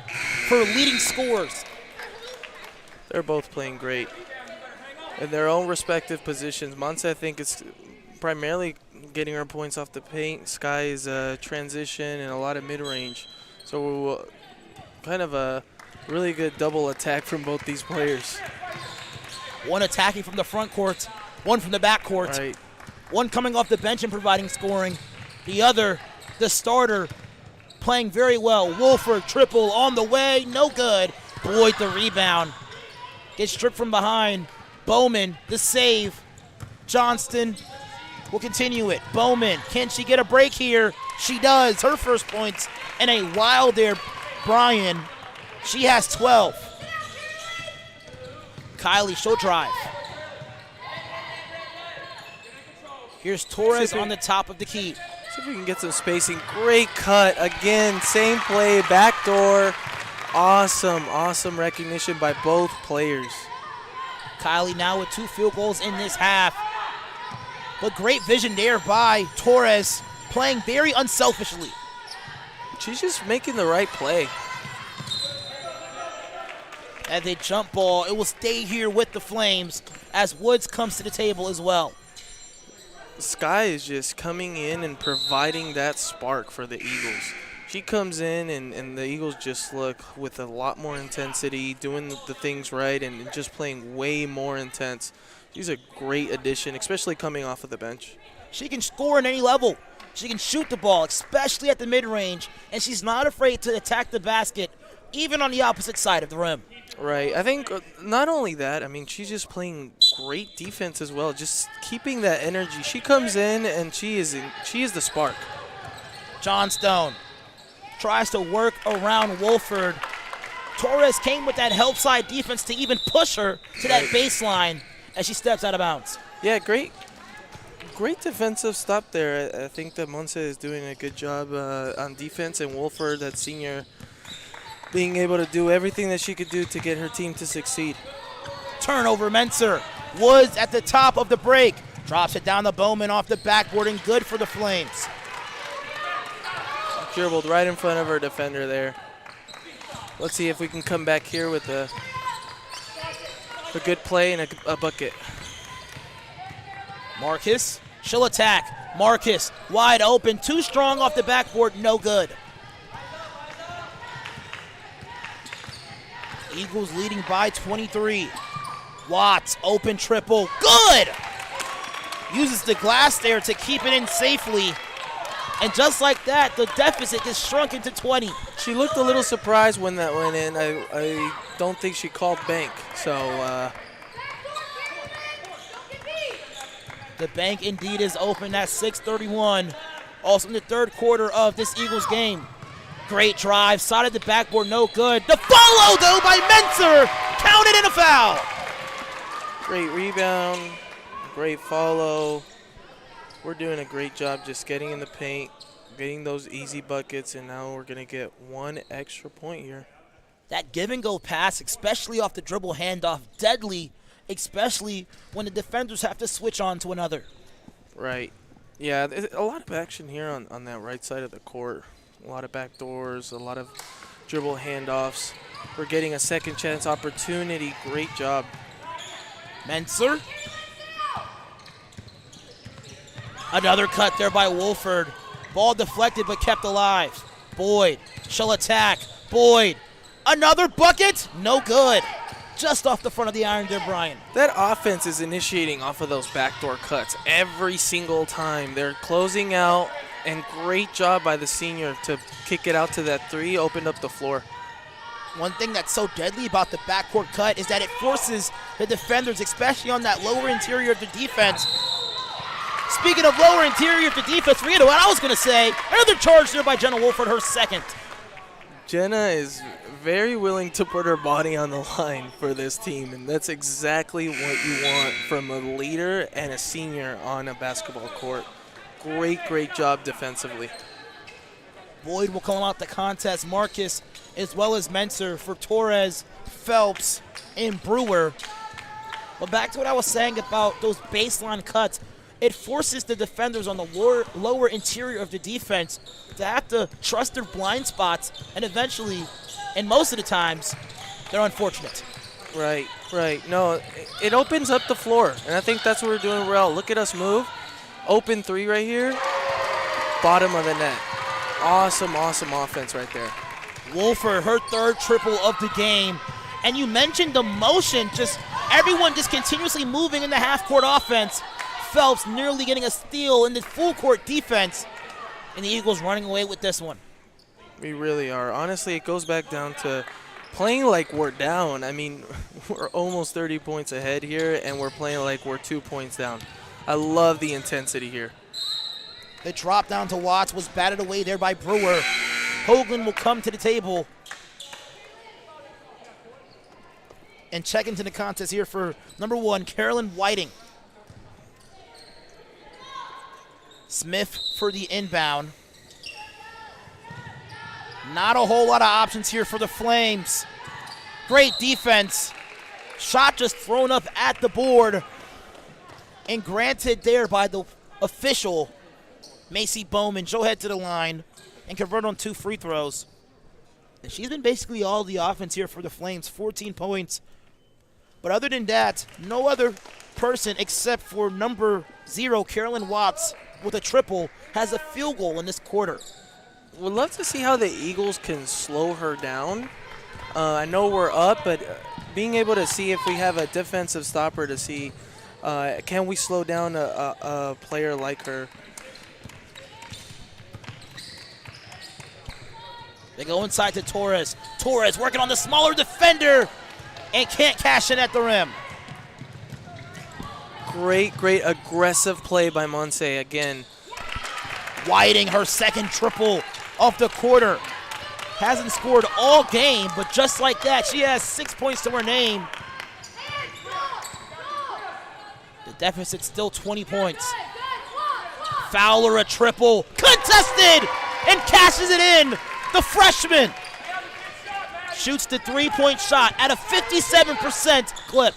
for leading scorers. They're both playing great. in their own respective positions. Monse, I think, is primarily getting her points off the paint. Sky is transition and a lot of mid-range. So kind of a really good double attack from both these players. One attacking from the front court, one from the back court. Right. One coming off the bench and providing scoring. The other, the starter, playing very well. Wolford, triple on the way, no good. Boyd, the rebound. Gets stripped from behind. Bowman, the save. Johnston will continue it. Bowman, can she get a break here? She does. Her first points. And a wild there, Bryan. She has 12. Kylie, she'll drive. Here's Torres on the top of the key. See if we can get some spacing. Great cut. Again, same play, backdoor. Awesome recognition by both players. Kylie now with 2 field goals in this half. But great vision there by Torres, playing very unselfishly. She's just making the right play. As they jump ball, it will stay here with the Flames as Woods comes to the table as well. Sky is just coming in and providing that spark for the Eagles. She comes in and the Eagles just look with a lot more intensity, doing the things right and just playing way more intense. She's a great addition, especially coming off of the bench. She can score at any level. She can shoot the ball, especially at the mid-range, and she's not afraid to attack the basket, even on the opposite side of the rim. Right. I think not only that, I mean, she's just playing great defense as well, just keeping that energy. She comes in and she is the spark. Johnstone tries to work around Wolford. Torres came with that help side defense to even push her to that baseline as she steps out of bounds. Yeah, great defensive stop there. I think that Monse is doing a good job on defense, and Wolford, that senior, being able to do everything that she could do to get her team to succeed. Turnover, Menser. Woods at the top of the break. Drops it down to Bowman off the backboard and good for the Flames. Dribbled right in front of her defender there. Let's see if we can come back here with a good play and a bucket. Marcus, she'll attack. Marcus, wide open, too strong off the backboard, no good. Eagles leading by 23. Watts, open triple, good! Uses the glass there to keep it in safely. And just like that, the deficit gets shrunk into 20. She looked a little surprised when that went in. I don't think she called bank. So the bank indeed is open at 6:31. Also in the third quarter of this Eagles game. Great drive, side of the backboard, no good. The follow, though, by Menser. Counted in a foul. great rebound, great follow. We're doing a great job just getting in the paint, getting those easy buckets, and now we're going to get one extra point here. That give-and-go pass, especially off the dribble handoff, deadly, especially when the defenders have to switch on to another. Right. Yeah, there's a lot of action here on that right side of the court. A lot of back doors, a lot of dribble handoffs. We're getting a second chance opportunity. Great job. Menser. Another cut there by Wolford. Ball deflected but kept alive. Boyd, she'll attack. Boyd, another bucket? No good. Just off the front of the iron there, Bryan. That offense is initiating off of those backdoor cuts every single time. They're closing out, and great job by the senior to kick it out to that three, opened up the floor. One thing that's so deadly about the backcourt cut is that it forces the defenders, especially on that lower interior of the defense. Speaking of lower interior of the defense, forget what I was going to say. Another charge there by Jenna Wolford, her second. Jenna is very willing to put her body on the line for this team, and that's exactly what you want from a leader and a senior on a basketball court. Great job defensively. Boyd will come out the contest. Marcus as well as Menser for Torres, Phelps, and Brewer. But back to what I was saying about those baseline cuts, it forces the defenders on the lower interior of the defense to have to trust their blind spots, and eventually, and most of the times, they're unfortunate. Right. No, it opens up the floor, and I think that's what we're doing well. Look at us move. Open three right here. Bottom of the net. Awesome offense right there. Wolford, her third triple of the game. And you mentioned the motion, just everyone just continuously moving in the half-court offense. Phelps nearly getting a steal in the full-court defense. And the Eagles running away with this one. We really are. Honestly, it goes back down to playing like we're down. I mean, we're almost 30 points ahead here, and we're playing like we're 2 points down. I love the intensity here. The drop down to Watts was batted away there by Brewer. Hoagland will come to the table and check into the contest here for number 1, Carolyn Whiting. Smith for the inbound. Not a whole lot of options here for the Flames. Great defense. Shot just thrown up at the board and granted there by the official, Macy Bowman. She'll head to the line and convert on 2 free throws. And she's been basically all the offense here for the Flames, 14 points. But other than that, no other person except for number 0, Carolyn Watts, with a triple, has a field goal in this quarter. Would love to see how the Eagles can slow her down. I know we're up, but being able to see if we have a defensive stopper to see, can we slow down a player like her? They go inside to Torres. Torres working on the smaller defender and can't cash in at the rim. Great aggressive play by Monse again. Whiting, her second triple of the quarter. Hasn't scored all game, but just like that, she has 6 points to her name. The deficit's still 20 points. Fowler a triple, contested, and cashes it in. The freshman shoots the three-point shot at a 57% clip.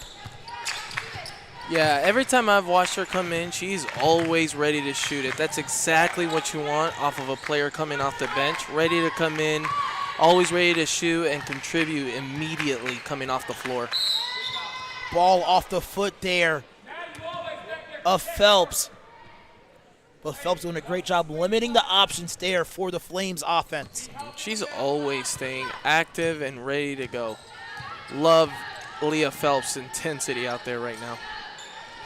Yeah, every time I've watched her come in, she's always ready to shoot it. That's exactly what you want off of a player coming off the bench. Ready to come in, always ready to shoot and contribute immediately coming off the floor. Ball off the foot there of Phelps. But Phelps doing a great job limiting the options there for the Flames offense. She's always staying active and ready to go. Love Leah Phelps' intensity out there right now.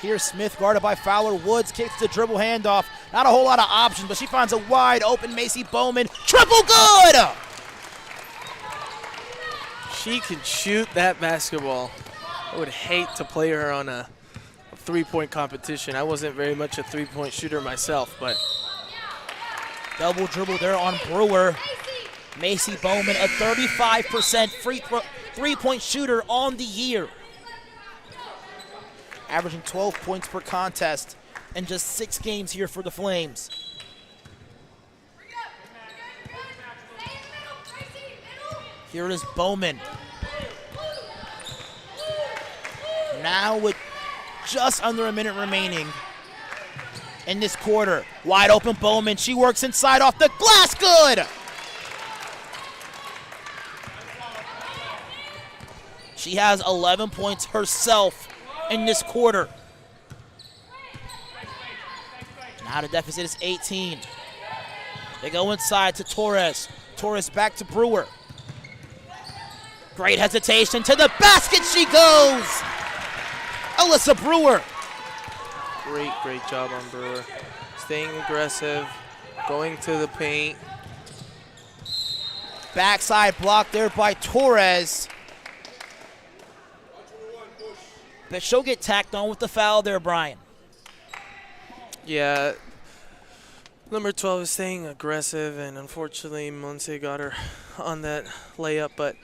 Here's Smith guarded by Fowler. Woods kicks the dribble handoff. Not a whole lot of options, but she finds a wide open Macy Bowman. Triple good! She can shoot that basketball. I would hate to play her on a three-point competition. I wasn't very much a three-point shooter myself, but double dribble there on Brewer. Macy Bowman, a 35% three-point shooter on the year. Averaging 12 points per contest in just 6 games here for the Flames. Here is Bowman. Now with just under a minute remaining in this quarter. Wide open Bowman. She works inside off the glass. Good! She has 11 points herself in this quarter. Now the deficit is 18. They go inside to Torres. Torres back to Brewer. Great hesitation. To the basket she goes! Alyssa Brewer. Great job on Brewer. Staying aggressive, going to the paint. Backside block there by Torres. But she'll get tacked on with the foul there, Brian. Yeah, number 12 is staying aggressive, and unfortunately Monse got her on that layup, but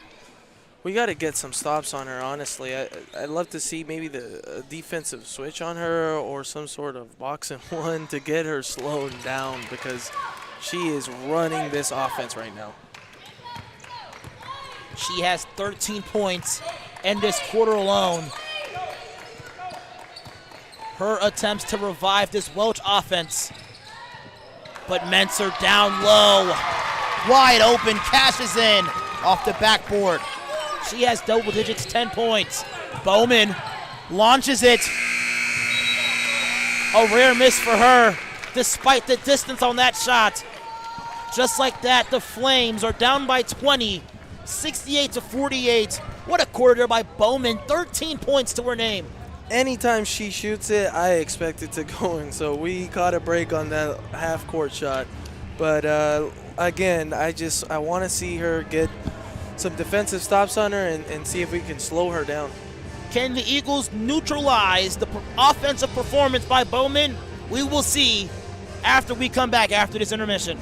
we got to get some stops on her, honestly. I'd love to see maybe the defensive switch on her or some sort of box and one to get her slowed down, because she is running this offense right now. She has 13 points in this quarter alone. Her attempts to revive this Welch offense. But Menser down low. Wide open, cashes in off the backboard. She has double digits, 10 points. Bowman launches it. A rare miss for her, despite the distance on that shot. Just like that, the Flames are down by 20, 68-48. What a quarter there by Bowman, 13 points to her name. Anytime she shoots it, I expect it to go in. So we caught a break on that half-court shot. But again, I want to see her get some defensive stops on her and see if we can slow her down. Can the Eagles neutralize the offensive performance by Bowman? We will see after we come back after this intermission.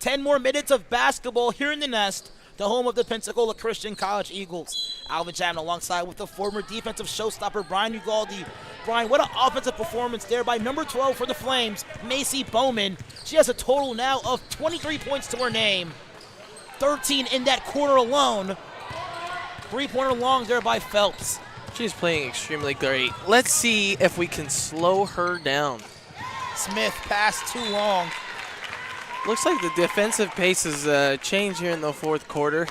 Ten more minutes of basketball here in the Nest, the home of the Pensacola Christian College Eagles. Alvin Chapman alongside with the former defensive showstopper Brian Ugaldi. Brian, what an offensive performance there by number 12 for the Flames, Macy Bowman. She has a total now of 23 points to her name, 13 in that quarter alone. Three-pointer long there by Phelps. She's playing extremely great. Let's see if we can slow her down. Smith passed too long. Looks like the defensive pace has changed here in the fourth quarter.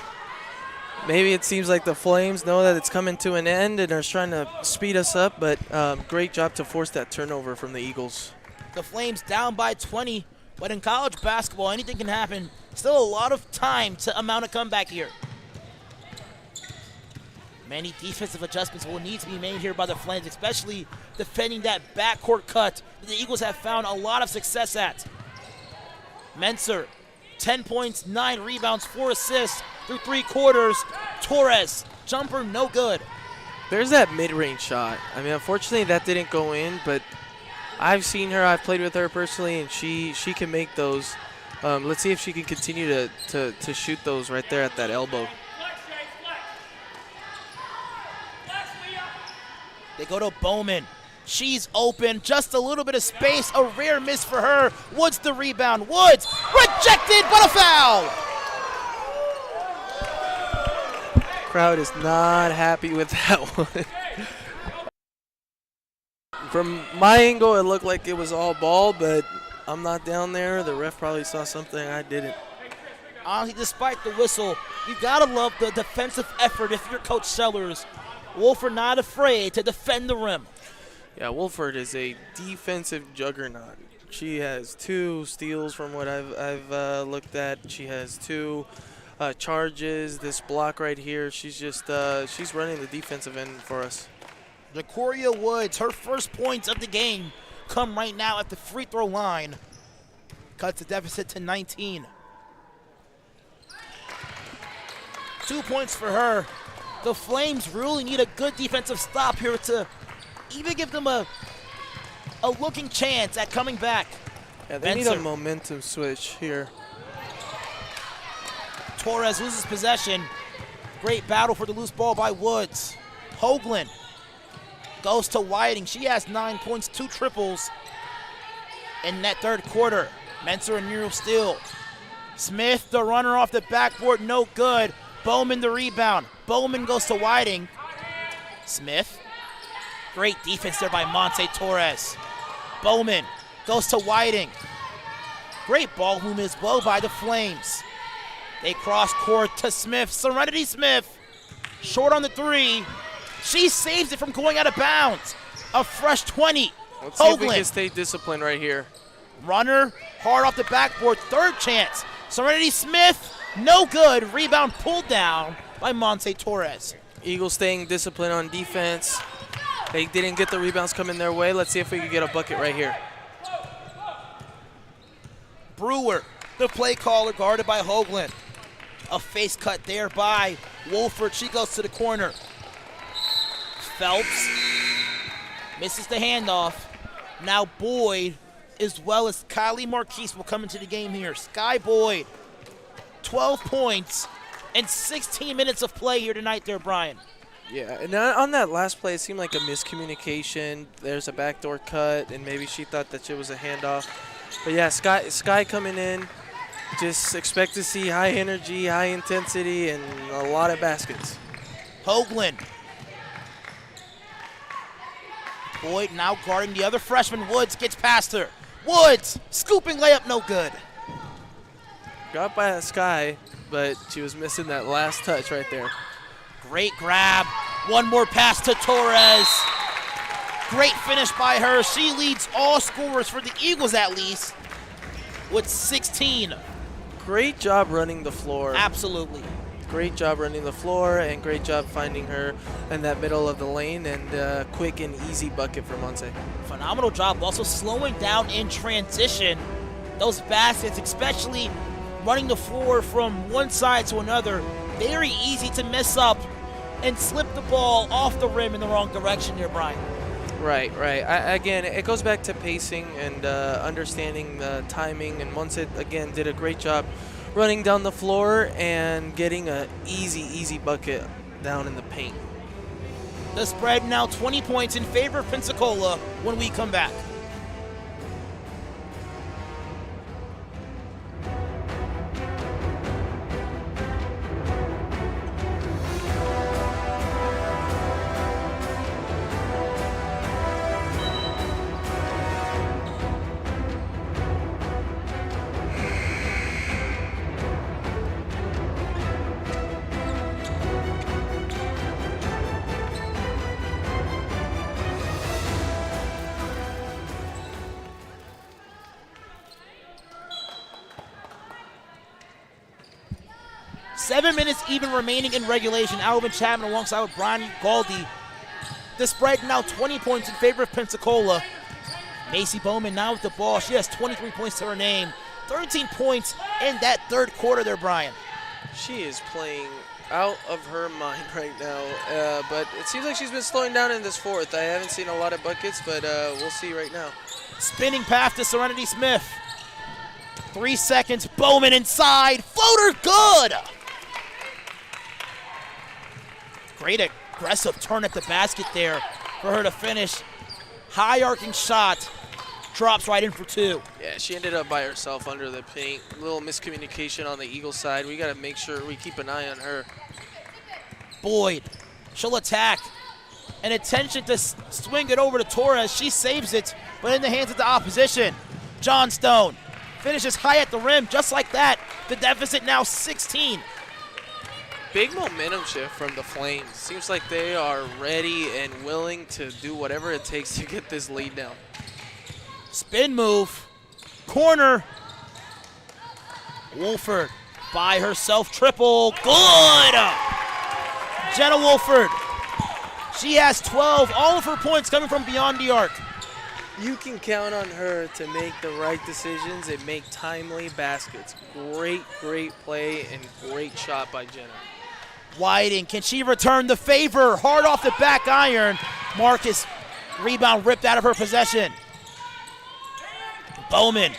Maybe it seems like the Flames know that it's coming to an end and are trying to speed us up, but great job to force that turnover from the Eagles. The Flames down by 20, but in college basketball, anything can happen. Still a lot of time to mount a comeback here. Many defensive adjustments will need to be made here by the Flames, especially defending that backcourt cut that the Eagles have found a lot of success at. Menser, 10 points, 9 rebounds, 4 assists through 3 quarters. Torres, jumper no good. There's that mid-range shot. I mean, unfortunately, that didn't go in, but I've seen her. I've played with her personally, and she can make those. Let's see if she can continue to shoot those right there at that elbow. They go to Bowman. She's open, just a little bit of space, a rare miss for her. Woods the rebound. Woods rejected, but a foul. Crowd is not happy with that one. From my angle, it looked like it was all ball, but I'm not down there. The ref probably saw something I didn't. Honestly, despite the whistle, you gotta love the defensive effort if you're Coach Sellers. Wolford not afraid to defend the rim. Yeah, Wolford is a defensive juggernaut. She has 2 steals from what I've looked at. She has 2 charges. This block right here, she's just she's running the defensive end for us. Jacoria Woods, her first points of the game come right now at the free throw line. Cuts the deficit to 19. 2 points for her. The Flames really need a good defensive stop here to even give them a looking chance at coming back. Yeah, they need a momentum switch here. Torres loses possession. Great battle for the loose ball by Woods. Hoagland goes to Whiting. She has 9 points, 2 triples in that third quarter. Menser and Nero steal. Smith, the runner off the backboard, no good. Bowman the rebound. Bowman goes to Whiting. Smith. Great defense there by Monte Torres. Bowman goes to Whiting. Great ball movement as well by the Flames. They cross court to Smith. Serenity Smith, short on the 3. She saves it from going out of bounds. A fresh 20. Let's see if we can stay disciplined right here. Runner, hard off the backboard, third chance. Serenity Smith, no good. Rebound pulled down by Monte Torres. Eagles staying disciplined on defense. They didn't get the rebounds coming their way. Let's see if we can get a bucket right here. Brewer, the play caller, guarded by Hoagland. A face cut there by Wolford. She goes to the corner. Phelps misses the handoff. Now Boyd, as well as Kylie Marquise, will come into the game here. Sky Boyd, 12 points and 16 minutes of play here tonight there, Brian. Yeah, and on that last play, it seemed like a miscommunication. There's a backdoor cut, and maybe she thought that it was a handoff. But yeah, Sky coming in. Just expect to see high energy, high intensity, and a lot of baskets. Hoagland. Boyd now guarding the other freshman. Woods gets past her. Woods, scooping layup, no good. Got by Sky, but she was missing that last touch right there. Great grab. One more pass to Torres. Great finish by her. She leads all scorers for the Eagles at least with 16. Great job running the floor. Absolutely. Great job running the floor and great job finding her in that middle of the lane and quick and easy bucket for Monse. Phenomenal job also slowing down in transition. Those baskets, especially running the floor from one side to another, very easy to mess up and slip the ball off the rim in the wrong direction here, Brian. Right. Again, it goes back to pacing and understanding the timing, and Monse, again, did a great job running down the floor and getting an easy bucket down in the paint. The spread now 20 points in favor of Pensacola when we come back. Seven minutes even remaining in regulation. Alvin Chapman alongside with Brian Galdi. The spread now 20 points in favor of Pensacola. Macy Bowman now with the ball. She has 23 points to her name. 13 points in that third quarter there, Brian. She is playing out of her mind right now, but it seems like she's been slowing down in this fourth. I haven't seen a lot of buckets, but we'll see right now. Spinning pass to Serenity Smith. 3 seconds. Bowman inside. Floater good. Great aggressive turn at the basket there for her to finish. High arcing shot. Drops right in for two. Yeah, she ended up by herself under the paint. A little miscommunication on the Eagle side. We got to make sure we keep an eye on her. Boyd, she'll attack. An attention to swing it over to Torres. She saves it, but in the hands of the opposition. Johnstone finishes high at the rim, just like that. The deficit now 16. Big momentum shift from the Flames. Seems like they are ready and willing to do whatever it takes to get this lead down. Spin move. Corner. Wolford by herself. Triple. Good. Jenna Wolford. She has 12. All of her points coming from beyond the arc. You can count on her to make the right decisions and make timely baskets. Great play and great shot by Jenna. Whiting, can she return the favor? Hard off the back iron. Marcus, rebound ripped out of her possession. Bowman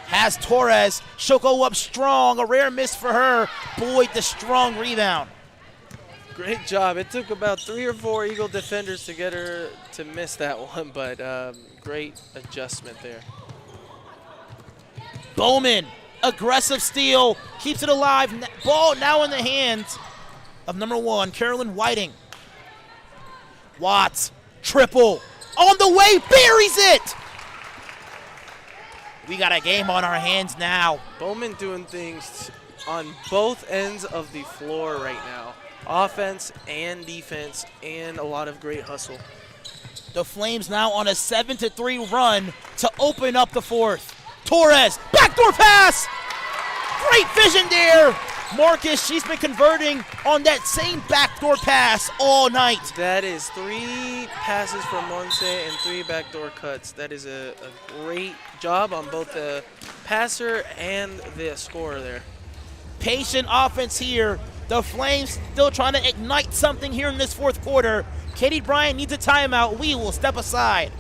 has Torres. She'll go up strong. A rare miss for her. Boyd, the strong rebound. Great job. It took about 3 or 4 Eagle defenders to get her to miss that one, but great adjustment there. Bowman, aggressive steal, keeps it alive. Ball now in the hands of number 1, Carolyn Whiting. Watts, triple, on the way, buries it! We got a game on our hands now. Bowman doing things on both ends of the floor right now. Offense and defense, and a lot of great hustle. The Flames now on a 7-3 run to open up the fourth. Torres, backdoor pass! Great vision there Marcus, she's been converting on that same backdoor pass all night. That is 3 passes from Monse and 3 backdoor cuts. That is a great job on both the passer and the scorer there. Patient offense here. The Flames still trying to ignite something here in this fourth quarter. Katie Bryant needs a timeout. We will step aside.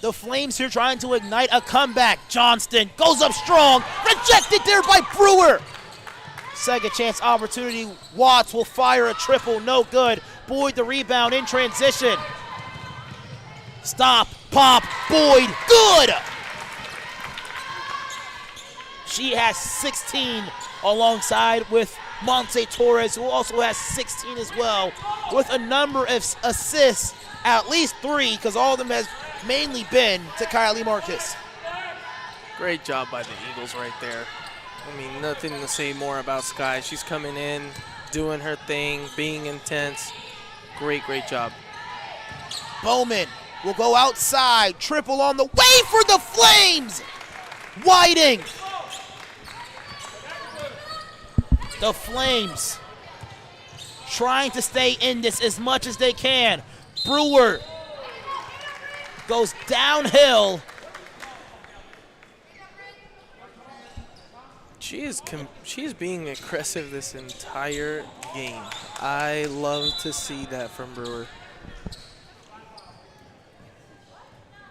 The Flames here trying to ignite a comeback. Johnston goes up strong. Rejected there by Brewer. Second chance opportunity. Watts will fire a triple. No good. Boyd the rebound in transition. Stop. Pop. Boyd. Good. She has 16 alongside with Monse Torres, who also has 16 as well, with a number of assists, at least 3, because all of them has mainly been to Kylie Marcus. Great job by the Eagles right there. I mean, nothing to say more about Sky. She's coming in, doing her thing, being intense. Great job. Bowman will go outside. Triple on the way for the Flames. Whiting. The Flames trying to stay in this as much as they can. Brewer goes downhill. She is being aggressive this entire game. I love to see that from Brewer.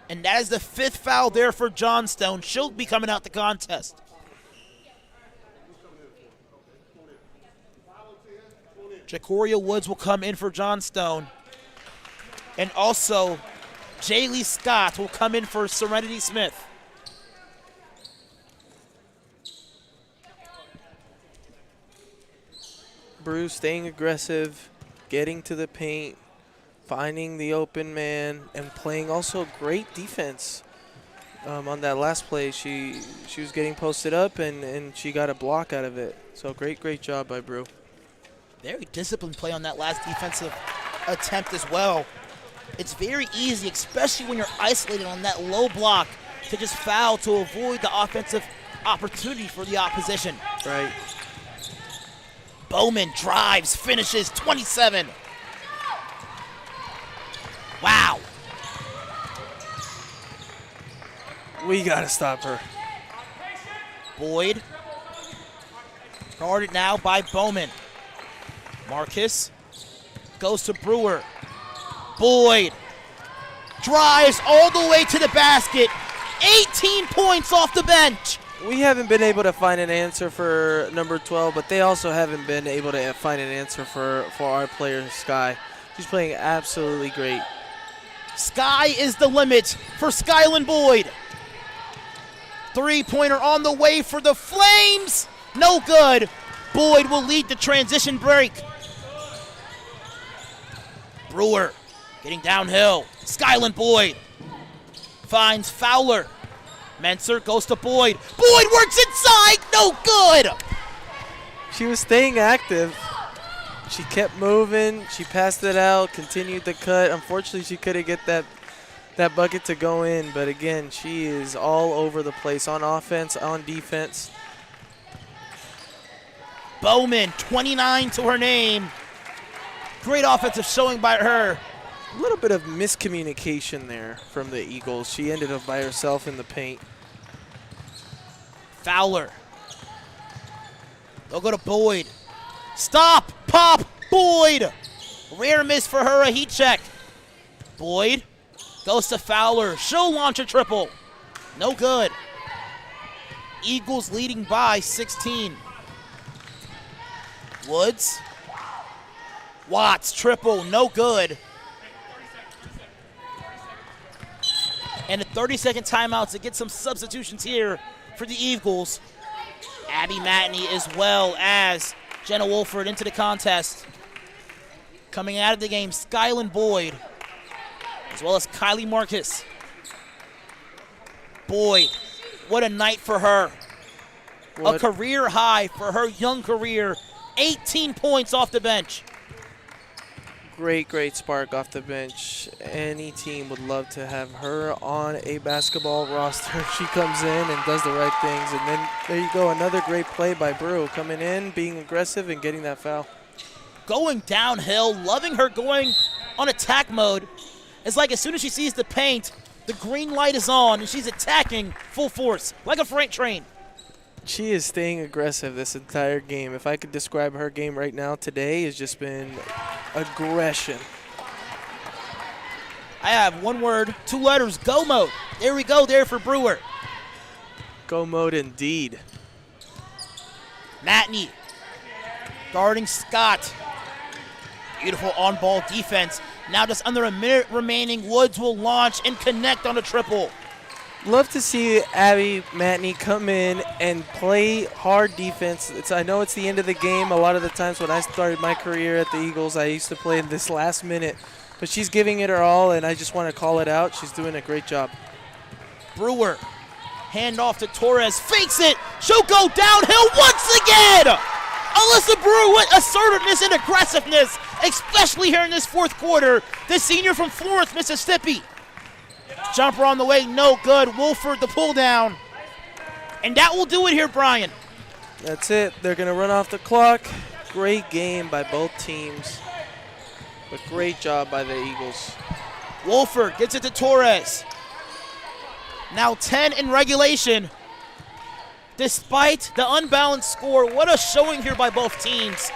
And that is the 5th foul there for Johnstone. She'll be coming out the contest. Jacoria Woods will come in for Johnstone. And also, Jaylee Scott will come in for Serenity Smith. Bruce staying aggressive, getting to the paint, finding the open man, and playing also great defense. On that last play, she was getting posted up, and she got a block out of it. So great job by Brew. Very disciplined play on that last defensive attempt as well. It's very easy, especially when you're isolated on that low block, to just foul to avoid the offensive opportunity for the opposition. Right. Bowman drives, finishes, 27. Wow. We got to stop her. Boyd. Guarded now by Bowman. Marcus goes to Brewer. Boyd drives all the way to the basket. 18 points off the bench. We haven't been able to find an answer for number 12, but they also haven't been able to find an answer for our player, Sky. She's playing absolutely great. Sky is the limit for Skyland Boyd. Three-pointer on the way for the Flames. No good. Boyd will lead the transition break. Brewer getting downhill. Skyland Boyd finds Fowler. Menser goes to Boyd. Boyd works inside. No good. She was staying active. She kept moving. She passed it out, continued the cut. Unfortunately, she couldn't get that bucket to go in. But again, she is all over the place on offense, on defense. Bowman, 29 to her name. Great offensive showing by her. A little bit of miscommunication there from the Eagles. She ended up by herself in the paint. Fowler. They'll go to Boyd. Stop! Pop! Boyd! Rare miss for her, a heat check. Boyd goes to Fowler. She'll launch a triple. No good. Eagles leading by 16. Woods. Watts, triple, no good. And a 30-second timeout to get some substitutions here for the Eagles. Abby Matney as well as Jenna Wolford into the contest. Coming out of the game, Skyland Boyd, as well as Kylie Marcus. Boyd, what a night for her. A career high for her young career. 18 points off the bench. Great spark off the bench. Any team would love to have her on a basketball roster. She comes in and does the right things. And then there you go, another great play by Brew. Coming in, being aggressive, and getting that foul. Going downhill, loving her going on attack mode. It's like as soon as she sees the paint, the green light is on, and she's attacking full force, like a freight train. She is staying aggressive this entire game. If I could describe her game right now today, it's just been aggression. I have one word, 2 letters, go mode. There we go there for Brewer. Go mode indeed. Matney guarding Scott. Beautiful on-ball defense. Now just under a minute remaining, Woods will launch and connect on a triple. Love to see Abby Matney come in and play hard defense. I know it's the end of the game. A lot of the times when I started my career at the Eagles, I used to play in this last minute. But she's giving it her all, and I just want to call it out. She's doing a great job. Brewer, hand off to Torres, fakes it. She'll go downhill once again. Alyssa Brewer with assertiveness and aggressiveness, especially here in this fourth quarter. The senior from Florence, Mississippi. Jumper on the way, no good. Wolford the pull down. And that will do it here, Brian. That's it. They're going to run off the clock. Great game by both teams. But great job by the Eagles. Wolford gets it to Torres. Now 10 in regulation. Despite the unbalanced score, what a showing here by both teams.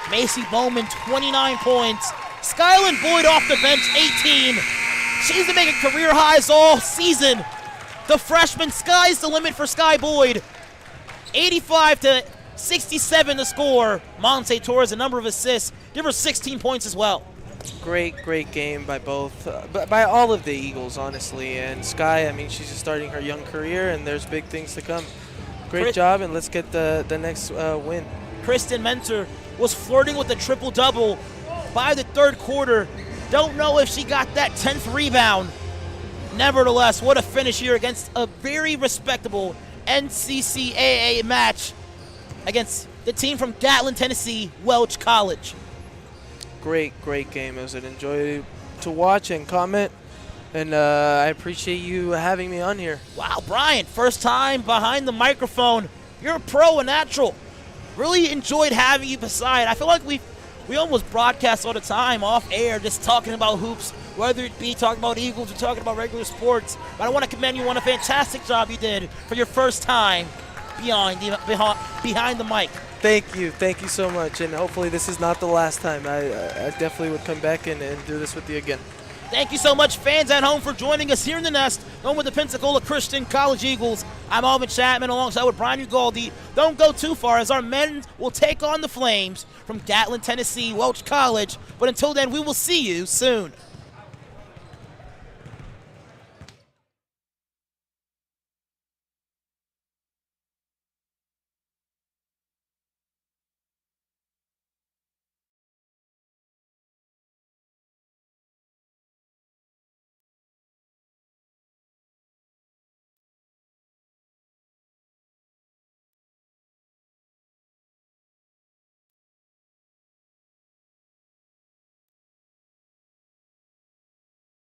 Macy Bowman, 29 points. Skyland Boyd off the bench, 18. She's been making career highs all season. The freshman, sky's the limit for Sky Boyd. 85-67 the score. Monse Torres, a number of assists. Give her 16 points as well. Great game by both, by all of the Eagles, honestly. And Sky, I mean, she's just starting her young career, and there's big things to come. Great job, and let's get the next win. Kristen Mentor was flirting with a triple-double by the third quarter. Don't know if she got that 10th rebound. Nevertheless, what a finish here against a very respectable NCCAA match against the team from Gatlin, Tennessee, Welch College. Great game. It was an enjoy to watch and comment, and I appreciate you having me on here. Wow, Brian, first time behind the microphone. You're a pro and natural. Really enjoyed having you beside. I feel like we almost broadcast all the time off air just talking about hoops, whether it be talking about Eagles or talking about regular sports. But I want to commend you on a fantastic job you did for your first time behind the mic. Thank you so much, and hopefully this is not the last time. I definitely would come back and do this with you again. Thank you so much, fans at home, for joining us here in the Nest, home with the Pensacola Christian College Eagles. I'm Alvin Chapman alongside with Brian Ugaldi. Don't go too far as our men will take on the Flames from Gatlin, Tennessee, Welch College. But until then, we will see you soon.